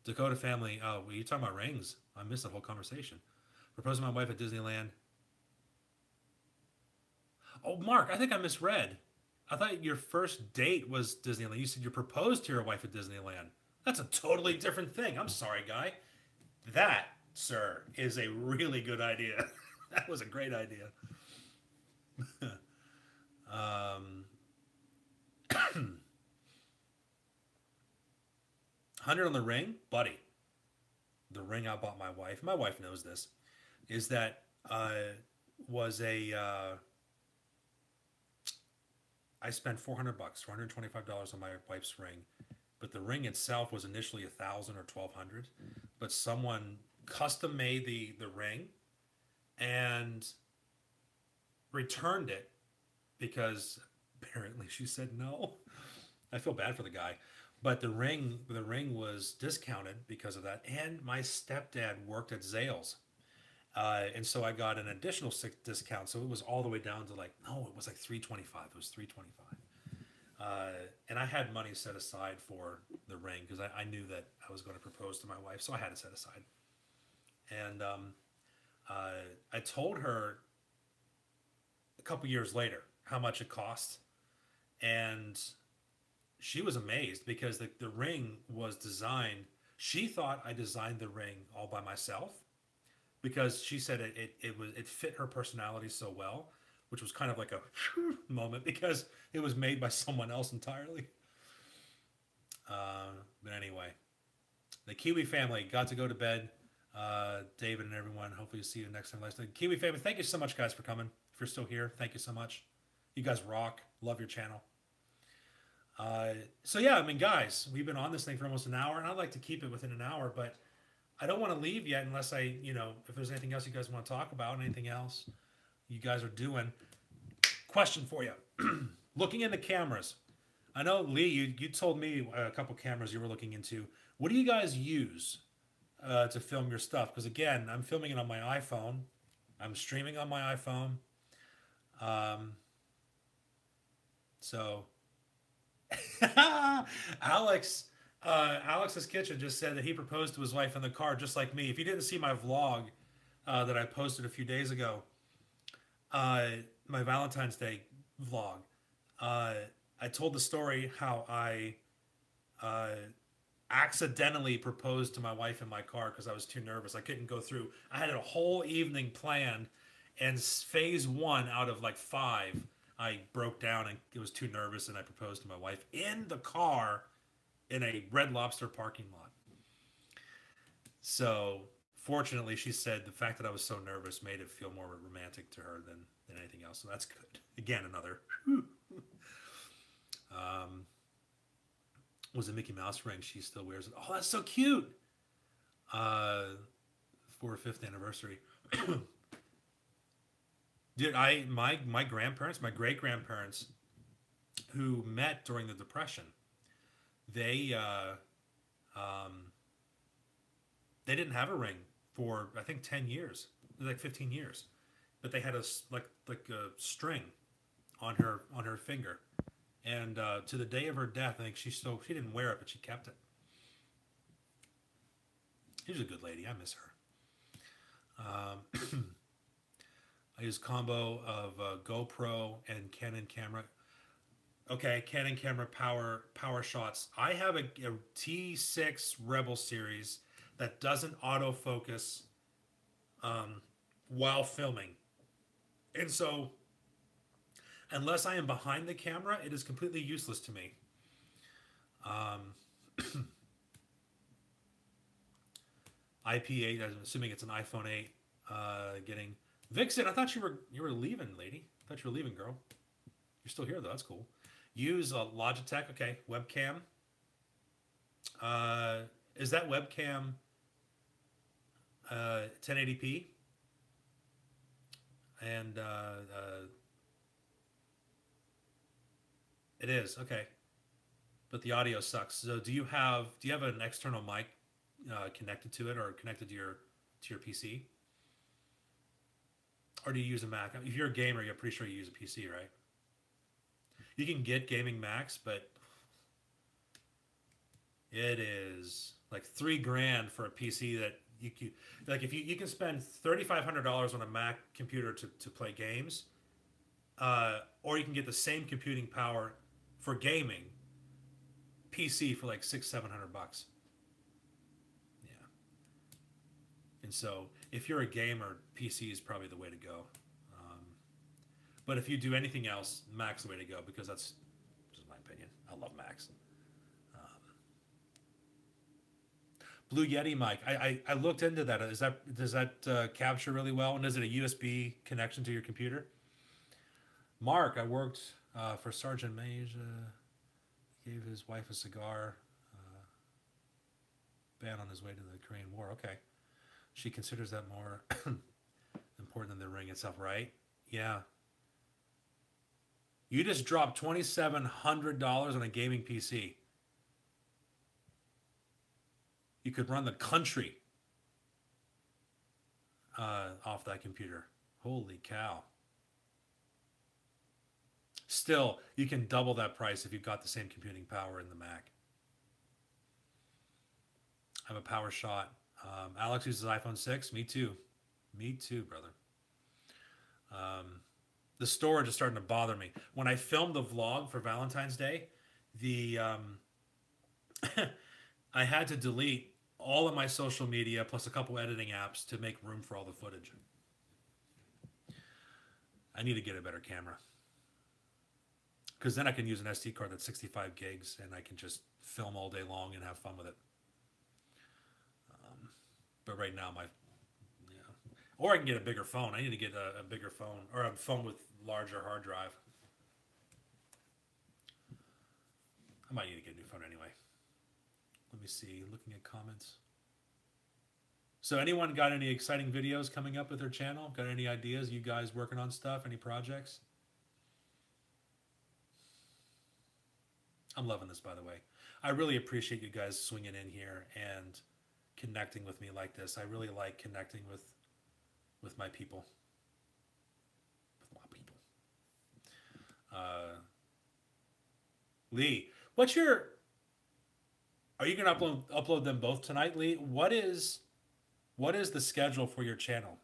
Dakota family. Oh, were you talking about rings? I missed the whole conversation. Proposing to my wife at Disneyland. Oh, Mark, I think I misread. I thought your first date was Disneyland. You said you proposed to your wife at Disneyland. That's a totally different thing. I'm sorry, guy. That, sir, is a really good idea. That was a great idea. 100 on the ring, buddy. The ring I bought my wife. My wife knows this. Is that was a. I spent $400, $425 on my wife's ring, but the ring itself was initially $1,000 or $1,200. But someone custom made the ring and returned it because apparently she said no. I feel bad for the guy, but the ring was discounted because of that. And my stepdad worked at Zales. And so I got an additional discount. So it was all the way down to it was like $325. It was $325. And I had money set aside for the ring because I knew that I was going to propose to my wife, so I had it set aside. And I told her a couple years later how much it cost, and she was amazed because the ring was designed. She thought I designed the ring all by myself because she said it fit her personality so well, which was kind of like a moment because it was made by someone else entirely. But anyway, the Kiwi family got to go to bed. David and everyone. Hopefully, see you next time. The Kiwi family, thank you so much, guys, for coming. If you're still here, thank you so much. You guys rock. Love your channel. So yeah, I mean, guys, we've been on this thing for almost an hour, and I'd like to keep it within an hour, but I don't want to leave yet unless if there's anything else you guys want to talk about, anything else you guys are doing. Question for you. Looking into cameras. I know, Lee, you told me a couple cameras you were looking into. What do you guys use to film your stuff? Because again, I'm filming it on my iPhone. I'm streaming on my iPhone. So Alex's Kitchen just said that he proposed to his wife in the car, just like me. If you didn't see my vlog that I posted a few days ago, my Valentine's Day vlog, I told the story how I accidentally proposed to my wife in my car because I was too nervous. I couldn't go through. I had a whole evening planned, and phase 1 out of like 5, I broke down and it was too nervous, and I proposed to my wife in the car in a Red Lobster parking lot. So fortunately, she said the fact that I was so nervous made it feel more romantic to her than anything else. So that's good. Again, another was a Mickey Mouse ring. She still wears it. Oh, that's so cute. For her 5th anniversary. Dude, my grandparents, my great grandparents, who met during the Depression, they didn't have a ring for I think 10 years, like 15 years, but they had a like a string on her finger, and to the day of her death, I think she didn't wear it, but she kept it. She was a good lady. I miss her. I use combo of GoPro and Canon camera. Okay, Canon camera power shots. I have a T6 Rebel series that doesn't autofocus while filming, and so unless I am behind the camera, it is completely useless to me. IP8. I'm assuming it's an iPhone 8. Getting Vixen. I thought you were leaving, lady. I thought you were leaving, girl. You're still here though. That's cool. Use a Logitech. Okay, webcam. Is that webcam 1080p? And it is, okay. But the audio sucks. So do you have an external mic connected to it or connected to your PC? Or do you use a Mac? If you're a gamer, you're pretty sure you use a PC, right? You can get gaming Macs, but it is like $3,000 for a PC that you like. If you can spend $3,500 on a Mac computer to play games, or you can get the same computing power for gaming PC for like $600-700. Yeah. And so if you're a gamer, PC is probably the way to go. But if you do anything else, Mac's the way to go because that's just my opinion. I love Macs. Blue Yeti mic. I looked into that. Does that capture really well? And is it a USB connection to your computer? Mark, I worked for Sergeant Mage. Gave his wife a cigar. Ban on his way to the Korean War. Okay. She considers that more important than the ring itself, right? Yeah. You just dropped $2,700 on a gaming PC. You could run the country off that computer. Holy cow. Still, you can double that price if you've got the same computing power in the Mac. I have a Power Shot. Alex uses iPhone 6. Me too. Me too, brother. The storage is starting to bother me. When I filmed the vlog for Valentine's Day, the I had to delete all of my social media plus a couple editing apps to make room for all the footage. I need to get a better camera. Because then I can use an SD card that's 65 gigs and I can just film all day long and have fun with it. But right now, or I can get a bigger phone. I need to get a bigger phone, or a phone with larger hard drive. I might need to get a new phone anyway. Let me see, looking at comments. So anyone got any exciting videos coming up with their channel? Got any ideas? You guys working on stuff? Any projects? I'm loving this, by the way. I really appreciate you guys swinging in here and connecting with me like this. I really like connecting with my people. With my people. Lee, are you going to upload them both tonight, Lee? What is the schedule for your channel?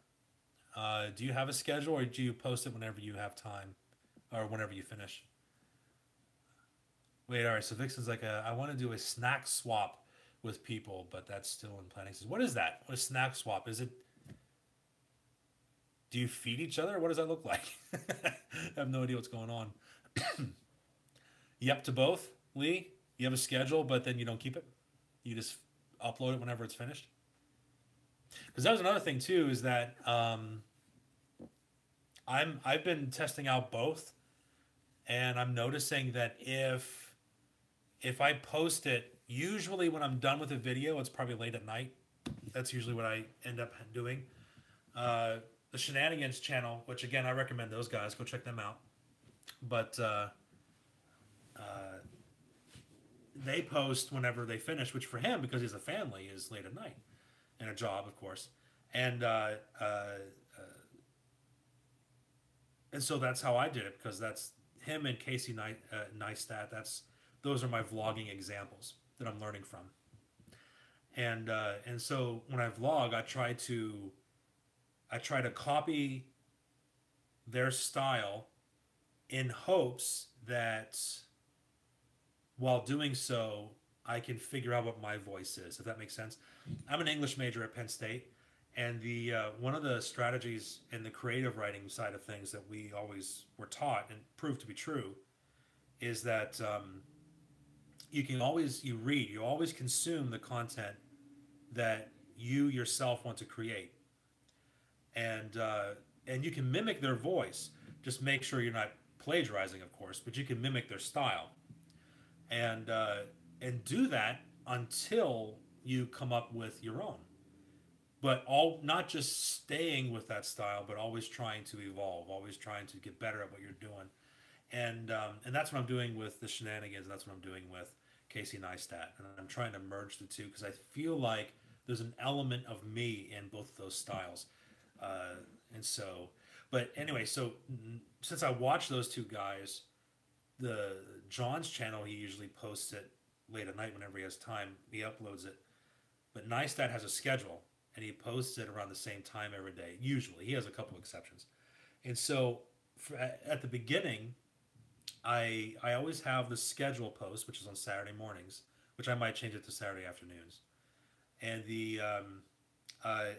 Do you have a schedule, or do you post it whenever you have time, or whenever you finish? Wait, all right, so Vixen's like, I want to do a snack swap with people, but that's still in planning. What is that? What is snack swap? Is it, do you feed each other? What does that look like? I have no idea what's going on. Yep to both, Lee? You have a schedule, but then you don't keep it? You just upload it whenever it's finished? Because that was another thing, too, is that I've been testing out both, and I'm noticing that if I post it, usually when I'm done with a video, it's probably late at night. That's usually what I end up doing. The Shenanigans channel, which again, I recommend those guys. Go check them out. But they post whenever they finish, which for him, because he's a family, is late at night. And a job, of course. And so that's how I did it, because that's him and Casey Neistat. Those are my vlogging examples that I'm learning from. And so when I vlog, I try to copy their style in hopes that while doing so, I can figure out what my voice is, if that makes sense. I'm an English major at Penn State, and the one of the strategies in the creative writing side of things that we always were taught and proved to be true is that you always consume the content that you yourself want to create, and you can mimic their voice. Just make sure you're not plagiarizing, of course, but you can mimic their style, and do that until you come up with your own. But not just staying with that style, but always trying to evolve, always trying to get better at what you're doing. And that's what I'm doing with the Shenanigans, and that's what I'm doing with Casey Neistat. And I'm trying to merge the two, because I feel like there's an element of me in both of those styles. But anyway, so since I watch those two guys, John's channel, he usually posts it late at night whenever he has time. He uploads it. But Neistat has a schedule, and he posts it around the same time every day. Usually. He has a couple exceptions. And so at the beginning, I always have the schedule post, which is on Saturday mornings, which I might change it to Saturday afternoons. And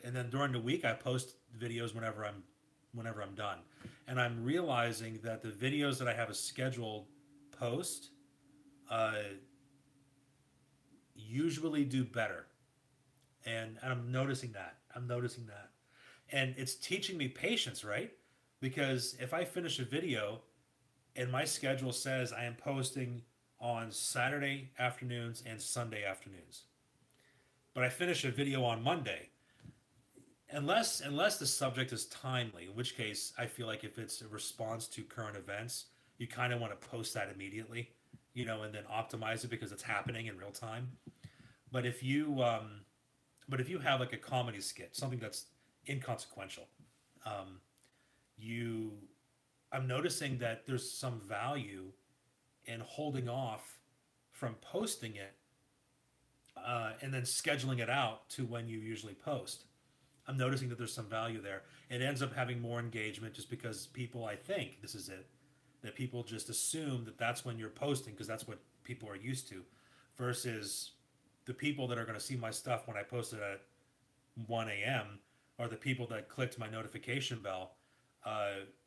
and then during the week, I post videos whenever I'm done. And I'm realizing that the videos that I have a scheduled post usually do better. And I'm noticing that. And it's teaching me patience, right? Because if I finish a video and my schedule says I am posting on Saturday afternoons and Sunday afternoons, but I finish a video on Monday, unless the subject is timely, in which case I feel like if it's a response to current events, you kind of want to post that immediately, and then optimize it because it's happening in real time. But if you have like a comedy skit, something that's inconsequential, I'm noticing that there's some value in holding off from posting it and then scheduling it out to when you usually post. I'm noticing that there's some value there. It ends up having more engagement just because people, I think this is it, that people just assume that that's when you're posting because that's what people are used to, versus the people that are going to see my stuff when I post it at 1 a.m. are the people that clicked my notification bell,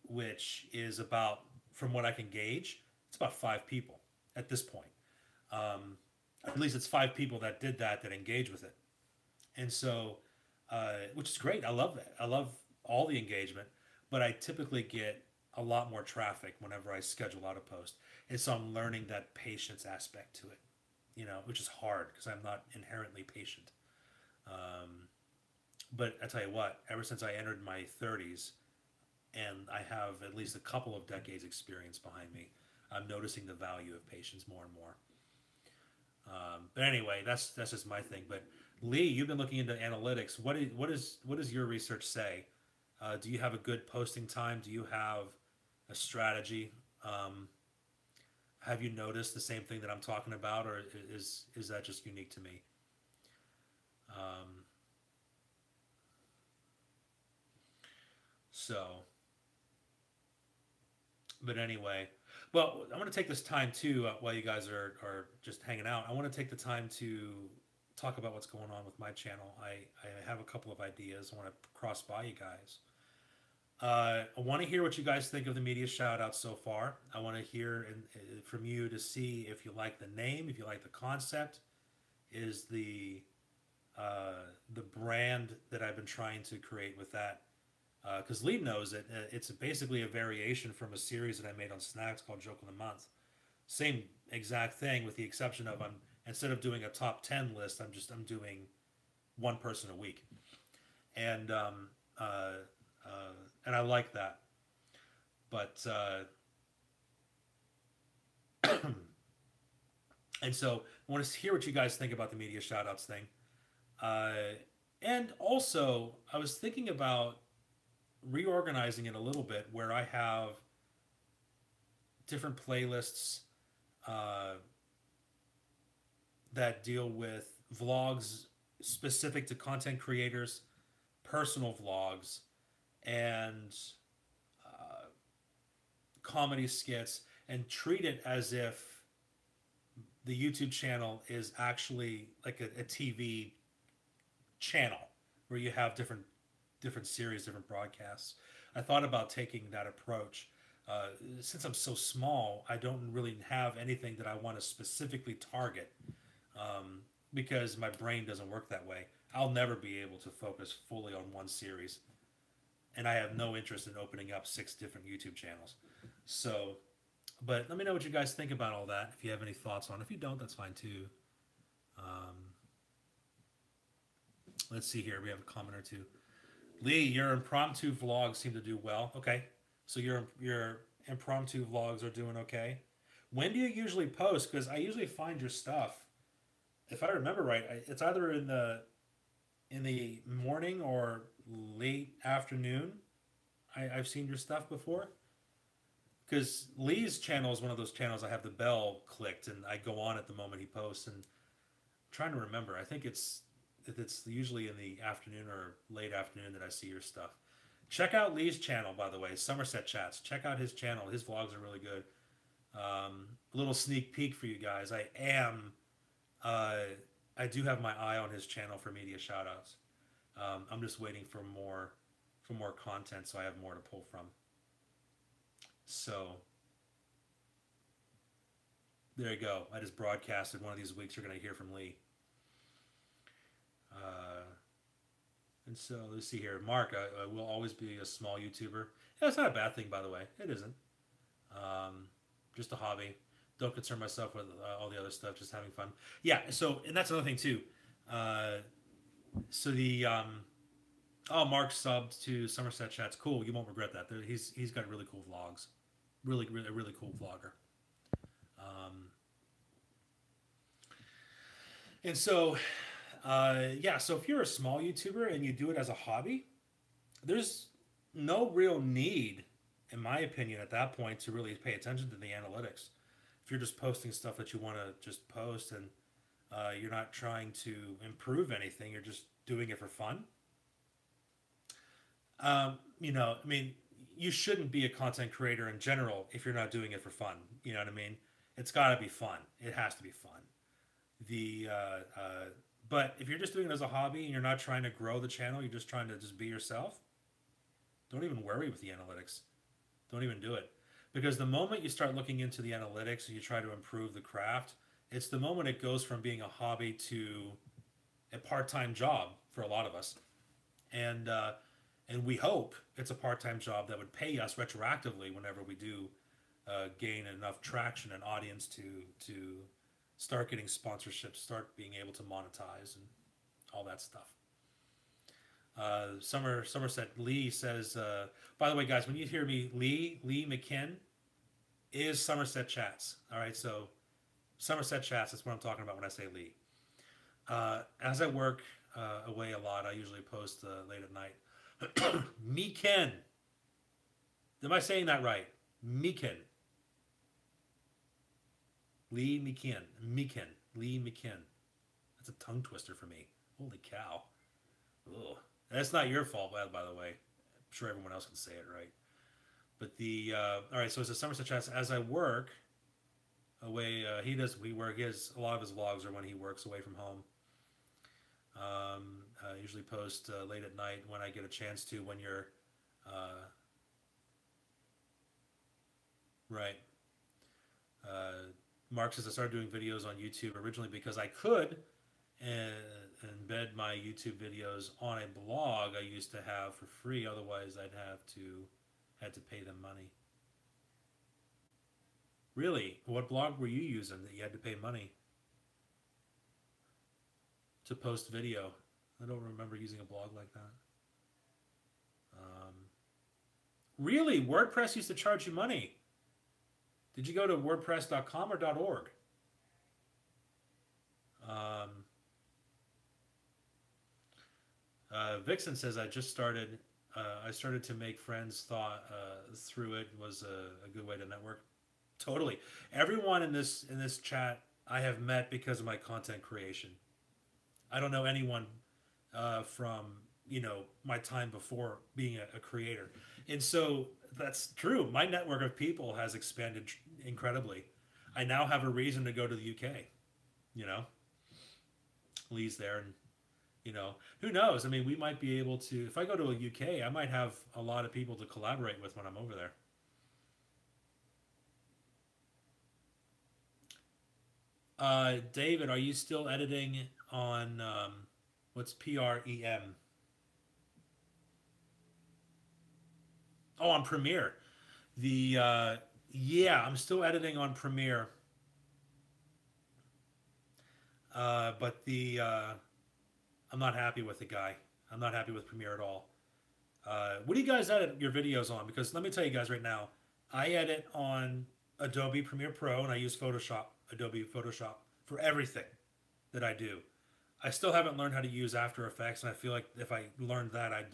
which is about, from what I can gauge, it's about 5 people at this point. Um, at least it's 5 people that did that, that engage with it. And so, which is great. I love that. I love all the engagement, but I typically get a lot more traffic whenever I schedule out a post. And so I'm learning that patience aspect to it, which is hard because I'm not inherently patient. Um, but I tell you what, ever since I entered my 30s, and I have at least a couple of decades experience behind me, I'm noticing the value of patience more and more. But anyway, that's just my thing. But Lee, you've been looking into analytics. What does your research say? Do you have a good posting time? Do you have a strategy? Um, have you noticed the same thing that I'm talking about, or is that just unique to me? Um, so, but anyway, well, I'm going to take this time too, while you guys are just hanging out. I want to take the time to talk about what's going on with my channel. I have a couple of ideas. I want to cross by you guys. I want to hear what you guys think of the media shout outs so far. I want to hear from you to see if you like the name, if you like the concept. Is the brand that I've been trying to create with that? Because Lee knows it. It's basically a variation from a series that I made on Snacks called Joke of the Month. Same exact thing, with the exception of, I'm instead of doing a top 10 list, I'm doing one person a week, and and I like that. But and so I want to hear what you guys think about the media shoutouts thing. Uh, and also, I was thinking about reorganizing it a little bit, where I have different playlists uh, that deal with vlogs specific to content creators, personal vlogs, and uh, comedy skits, and treat it as if the YouTube channel is actually like a TV channel where you have different series, different broadcasts. I thought about taking that approach. Since I'm so small, I don't really have anything that I want to specifically target, um, because my brain doesn't work that way. I'll never be able to focus fully on one series, and I have no interest in opening up 6 different YouTube channels. So, but let me know what you guys think about all that. If you have any thoughts on it. If you don't, that's fine too. Um, let's see here. We have a comment or two. Lee, your impromptu vlogs seem to do well. Okay, so your impromptu vlogs are doing okay. When do you usually post? Because I usually find your stuff, if I remember right, it's either in the morning or late afternoon. I've seen your stuff before. Because Lee's channel is one of those channels I have the bell clicked and I go on at the moment he posts. And I'm trying to remember. I think it's usually in the afternoon or late afternoon that I see your stuff. Check out Lee's channel, by the way, Somerset Chats. Check out his channel. His vlogs are really good. A little sneak peek for you guys. Uh, I do have my eye on his channel for media shoutouts. I'm just waiting for more content, so I have more to pull from. So there you go. I just broadcasted. One of these weeks you're going to hear from Lee. Uh, and so let's see here. Mark, I will always be a small YouTuber. Yeah, it's not a bad thing, by the way. It isn't. Um, just a hobby. Don't concern myself with all the other stuff. Just having fun. Yeah. So, and that's another thing too. Uh, so the oh, Mark subbed to Somerset Chats. Cool. You won't regret that. He's got really cool vlogs. Really cool vlogger. Um, and so yeah, so if you're a small YouTuber and you do it as a hobby, there's no real need in my opinion, at that point, to really pay attention to the analytics. If you're just posting stuff that you want to just post and you're not trying to improve anything, you're just doing it for fun. You know, I mean, you shouldn't be a content creator in general if you're not doing it for fun. You know what I mean? It's got to be fun. It has to be fun. The but if you're just doing it as a hobby and you're not trying to grow the channel, you're just trying to just be yourself. Don't even worry with the analytics. Don't even do it. Because the moment you start looking into the analytics and you try to improve the craft, it's the moment it goes from being a hobby to a part-time job for a lot of us. And we hope it's a part-time job that would pay us retroactively whenever we do gain enough traction and audience to start getting sponsorships, start being able to monetize and all that stuff. Somerset Lee says, by the way, guys, when you hear me, Lee McKinn is Somerset Chats. All right, so Somerset Chats, that's what I'm talking about when I say Lee. As I work away a lot, I usually post late at night. Meekin. Am I saying that right? Meekin. Lee McKinn. Meekin. Lee McKinn. That's a tongue twister for me. Holy cow. Ugh. That's not your fault, by the way. I'm sure everyone else can say it right. But all right, so it's a Somerset Chats. As I work away, he has a lot of his vlogs are when he works away from home. I usually post late at night when I get a chance to, when you're right. Mark says I started doing videos on YouTube originally because I could embed my YouTube videos on a blog I used to have for free. Otherwise, I'd had to pay them money. Really? What blog were you using that you had to pay money to post video? I don't remember using a blog like that. Really? WordPress used to charge you money? Did you go to wordpress.com or .org? Vixen says I just started. I started to make friends. Thought through it was a good way to network. Totally. Everyone in this chat I have met because of my content creation. I don't know anyone from my time before being a creator, and so that's true. My network of people has expanded incredibly. I now have a reason to go to the UK. Lee's there, and who knows? I mean, we might be able to. If I go to a UK, I might have a lot of people to collaborate with when I'm over there. David, are you still editing on what's PREM? Oh, on Premiere. Yeah, I'm still editing on Premiere. But I'm not happy with the guy. I'm not happy with Premiere at all. What do you guys edit your videos on? Because let me tell you guys right now, I edit on Adobe Premiere Pro and I use Adobe Photoshop for everything that I do. I still haven't learned how to use After Effects, and I feel like if I learned that, I'd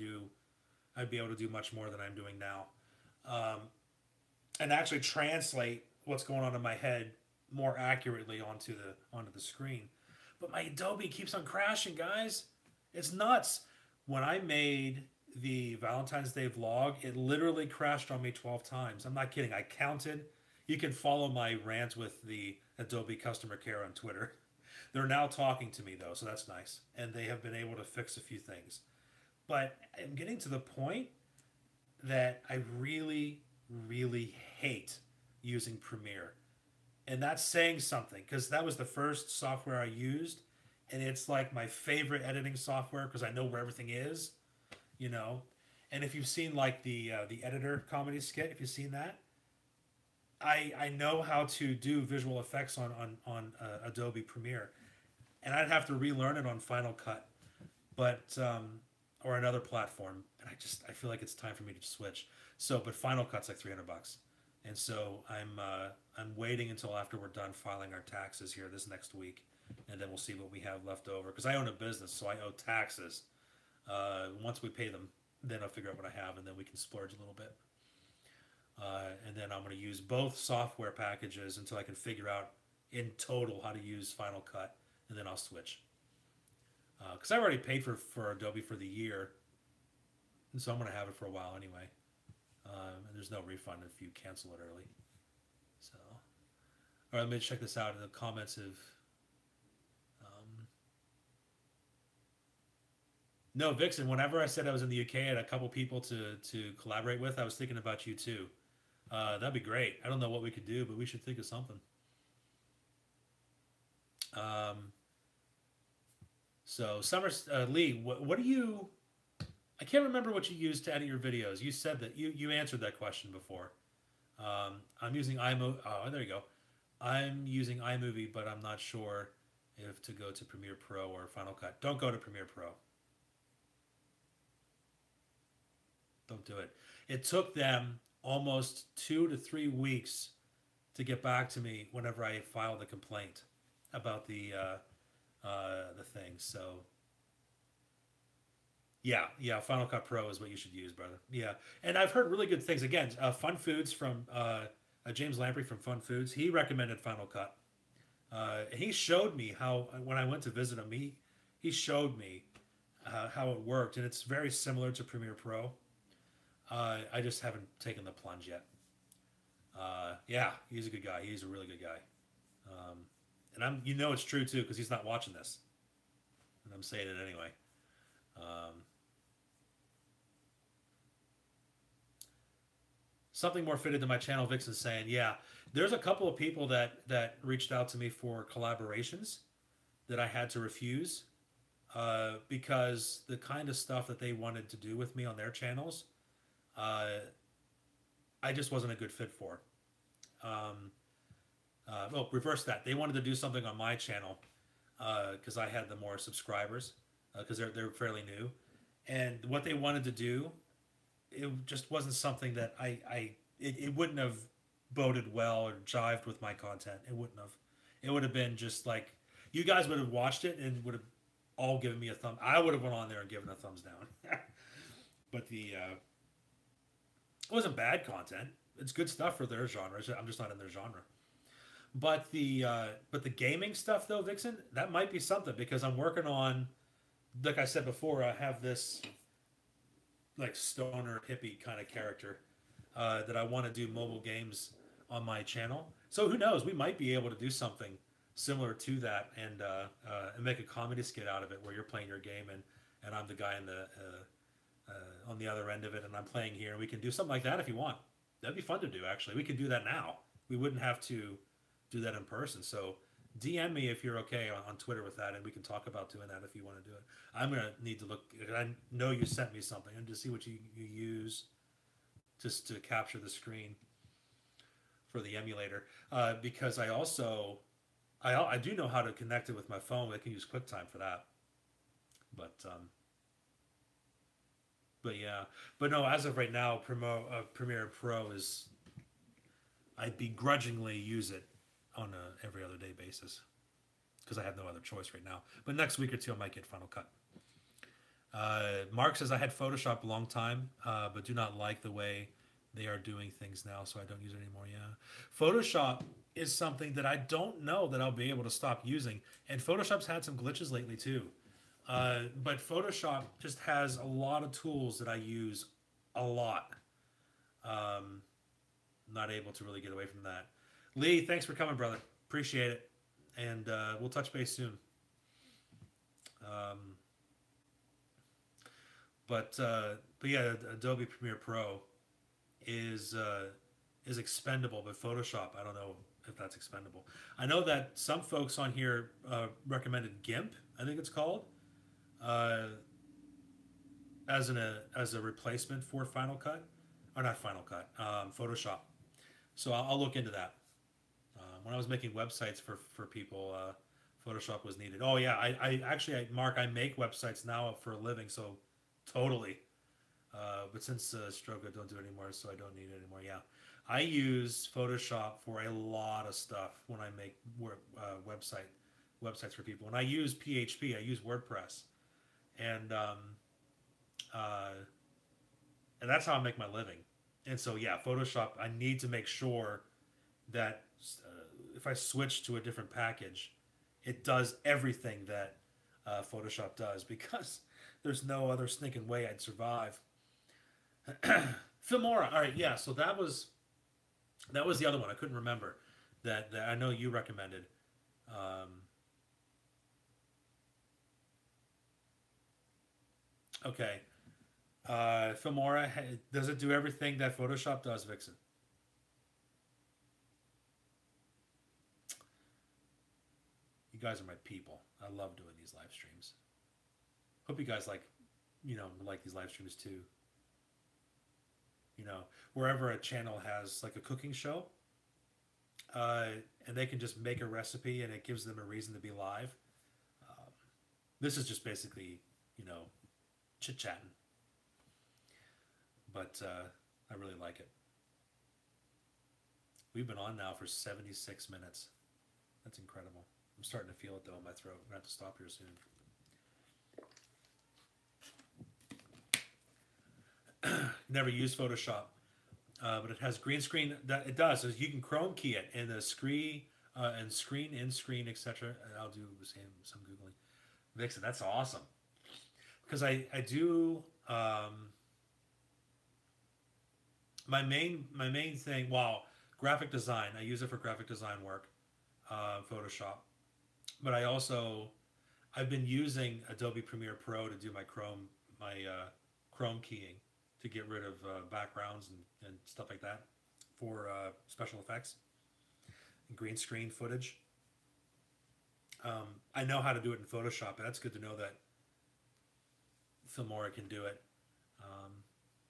be able to do much more than I'm doing now, and actually translate what's going on in my head more accurately onto the screen. But my Adobe keeps on crashing, guys. It's nuts. When I made the Valentine's Day vlog, it literally crashed on me 12 times. I'm not kidding. I counted. You can follow my rant with the Adobe customer care on Twitter. They're now talking to me, though, so that's nice. And they have been able to fix a few things. But I'm getting to the point that I really, really hate using Premiere. And that's saying something, because that was the first software I used, and it's like my favorite editing software because I know where everything is, And if you've seen like the editor comedy skit, if you've seen that, I know how to do visual effects on Adobe Premiere, and I'd have to relearn it on Final Cut, but or another platform, and I feel like it's time for me to switch. But Final Cut's like $300. And so I'm waiting until after we're done filing our taxes here this next week, and then we'll see what we have left over. Because I own a business, so I owe taxes. Once we pay them, then I'll figure out what I have, and then we can splurge a little bit. And then I'm going to use both software packages until I can figure out in total how to use Final Cut, and then I'll switch. Because I already paid for Adobe for the year, and so I'm going to have it for a while anyway. And there's no refund if you cancel it early. So, all right, let me check this out. In the comments of, no, Vixen. Whenever I said I was in the UK, I had a couple people to collaborate with. I was thinking about you too. That'd be great. I don't know what we could do, but we should think of something. So, Summer Lee, what do you? I can't remember what you use to edit your videos. You said that you answered that question before. I'm using iMovie. Oh, there you go. I'm using iMovie, but I'm not sure if to go to Premiere Pro or Final Cut. Don't go to Premiere Pro. Don't do it. It took them almost 2 to 3 weeks to get back to me whenever I filed a complaint about the thing. So yeah, Final Cut Pro is what you should use, brother. Yeah, and I've heard really good things. Again, Fun Foods from James Lamprey from Fun Foods. He recommended Final Cut. He showed me how when I went to visit him. He showed me how it worked, and it's very similar to Premiere Pro. I just haven't taken the plunge yet. Yeah, he's a good guy. He's a really good guy. And it's true too because he's not watching this, and I'm saying it anyway. Something more fitted to my channel, Vixen's saying, yeah, there's a couple of people that reached out to me for collaborations that I had to refuse because the kind of stuff that they wanted to do with me on their channels, I just wasn't a good fit for. Well, reverse that. They wanted to do something on my channel because I had the more subscribers because they're fairly new, and what they wanted to do, it just wasn't something that it wouldn't have boded well or jived with my content. It wouldn't have. It would have been just like you guys would have watched it and would have all given me a thumb. I would have went on there and given a thumbs down. But it wasn't bad content. It's good stuff for their genre. I'm just not in their genre. But the gaming stuff though, Vixen, that might be something because I'm working on, like I said before, I have this like stoner hippie kind of character that I want to do mobile games on my channel. So who knows? We might be able to do something similar to that and make a comedy skit out of it where you're playing your game and I'm the guy in the on the other end of it and I'm playing here. We can do something like that if you want. That'd be fun to do. Actually, we could do that now. We wouldn't have to do that in person. So DM me if you're okay on Twitter with that, and we can talk about doing that if you want to do it. I'm gonna need to look. I know you sent me something, and to see what you use just to capture the screen for the emulator, because I also I do know how to connect it with my phone. I can use QuickTime for that, but yeah, but no. As of right now, Premiere Pro is I begrudgingly use it on a every other day basis because I have no other choice right now. But next week or two, I might get Final Cut. Mark says I had Photoshop a long time, but do not like the way they are doing things now, so I don't use it anymore. Yeah, Photoshop is something that I don't know that I'll be able to stop using, and Photoshop's had some glitches lately too. But Photoshop just has a lot of tools that I use a lot. Not able to really get away from that. Lee, thanks for coming, brother. Appreciate it. And we'll touch base soon. But yeah, Adobe Premiere Pro is expendable, but Photoshop, I don't know if that's expendable. I know that some folks on here recommended GIMP, I think it's called, as a replacement for Final Cut, or not Final Cut, Photoshop. So I'll look into that. When I was making websites for people, Photoshop was needed. Oh yeah, Mark, I make websites now for a living, so totally. But since Stroke, I don't do it anymore, so I don't need it anymore. Yeah, I use Photoshop for a lot of stuff when I make websites for people, and I use PHP. I use WordPress, and that's how I make my living. And so, yeah, Photoshop, I need to make sure that if I switch to a different package, it does everything that Photoshop does, because there's no other stinking way I'd survive. Filmora. All right, yeah. So that was the other one I couldn't remember that I know you recommended. Um, okay, Filmora, does it do everything that Photoshop does, Vixen? You guys are my people. I love doing these live streams. Hope you guys like these live streams too. You know, wherever a channel has like a cooking show, uh, and they can just make a recipe and it gives them a reason to be live. Um, this is just basically, you know, chit chatting, but I really like it. We've been on now for 76 minutes. That's incredible. I'm starting to feel it though in my throat. I'm gonna have to stop here soon. Never used Photoshop, but it has green screen. That it does. So you can Chrome key it in the screen and screen in screen, etc. And I'll do some googling. Vixen, that's awesome. Because I do my main thing. Wow, graphic design. I use it for graphic design work, Photoshop. But I've been using Adobe Premiere Pro to do my Chrome keying to get rid of backgrounds and stuff like that for special effects and green screen footage. I know how to do it in Photoshop, and that's good to know that Filmora can do it. Um,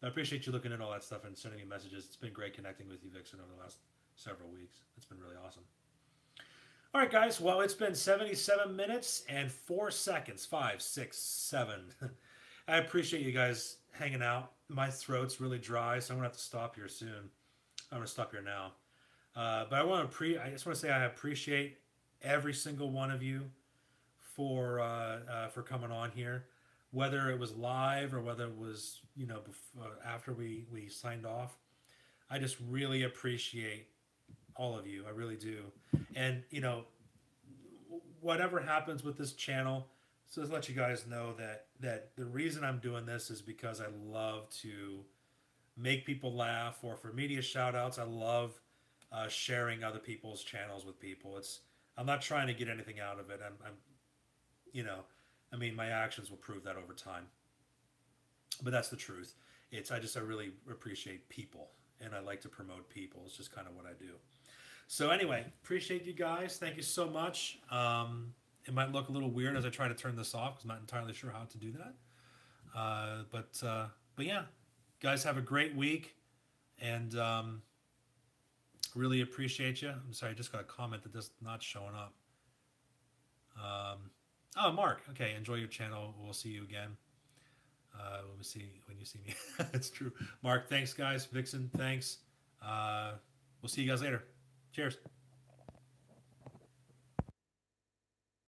I appreciate you looking at all that stuff and sending me messages. It's been great connecting with you, Vixen, over the last several weeks. It's been really awesome. All right, guys. Well, it's been 77 minutes and 4 seconds. 5, 6, 7. I appreciate you guys hanging out. My throat's really dry, so I'm gonna have to stop here soon. I'm gonna stop here now. But I just want to say I appreciate every single one of you for coming on here, whether it was live or whether it was after we signed off. I just really appreciate all of you. I really do. And whatever happens with this channel, so just let you guys know that the reason I'm doing this is because I love to make people laugh, or for media shout outs. I love sharing other people's channels with people. I'm not trying to get anything out of it. I mean, my actions will prove that over time. But that's the truth. I really appreciate people, and I like to promote people. It's just kind of what I do. So anyway, appreciate you guys. Thank you so much. It might look a little weird as I try to turn this off because I'm not entirely sure how to do that. But yeah, guys, have a great week, and really appreciate you. I'm sorry, I just got a comment that that's not showing up. Oh, Mark. Okay, enjoy your channel. We'll see you again. When you see me. It's true. Mark, thanks, guys. Vixen, thanks. We'll see you guys later. Cheers.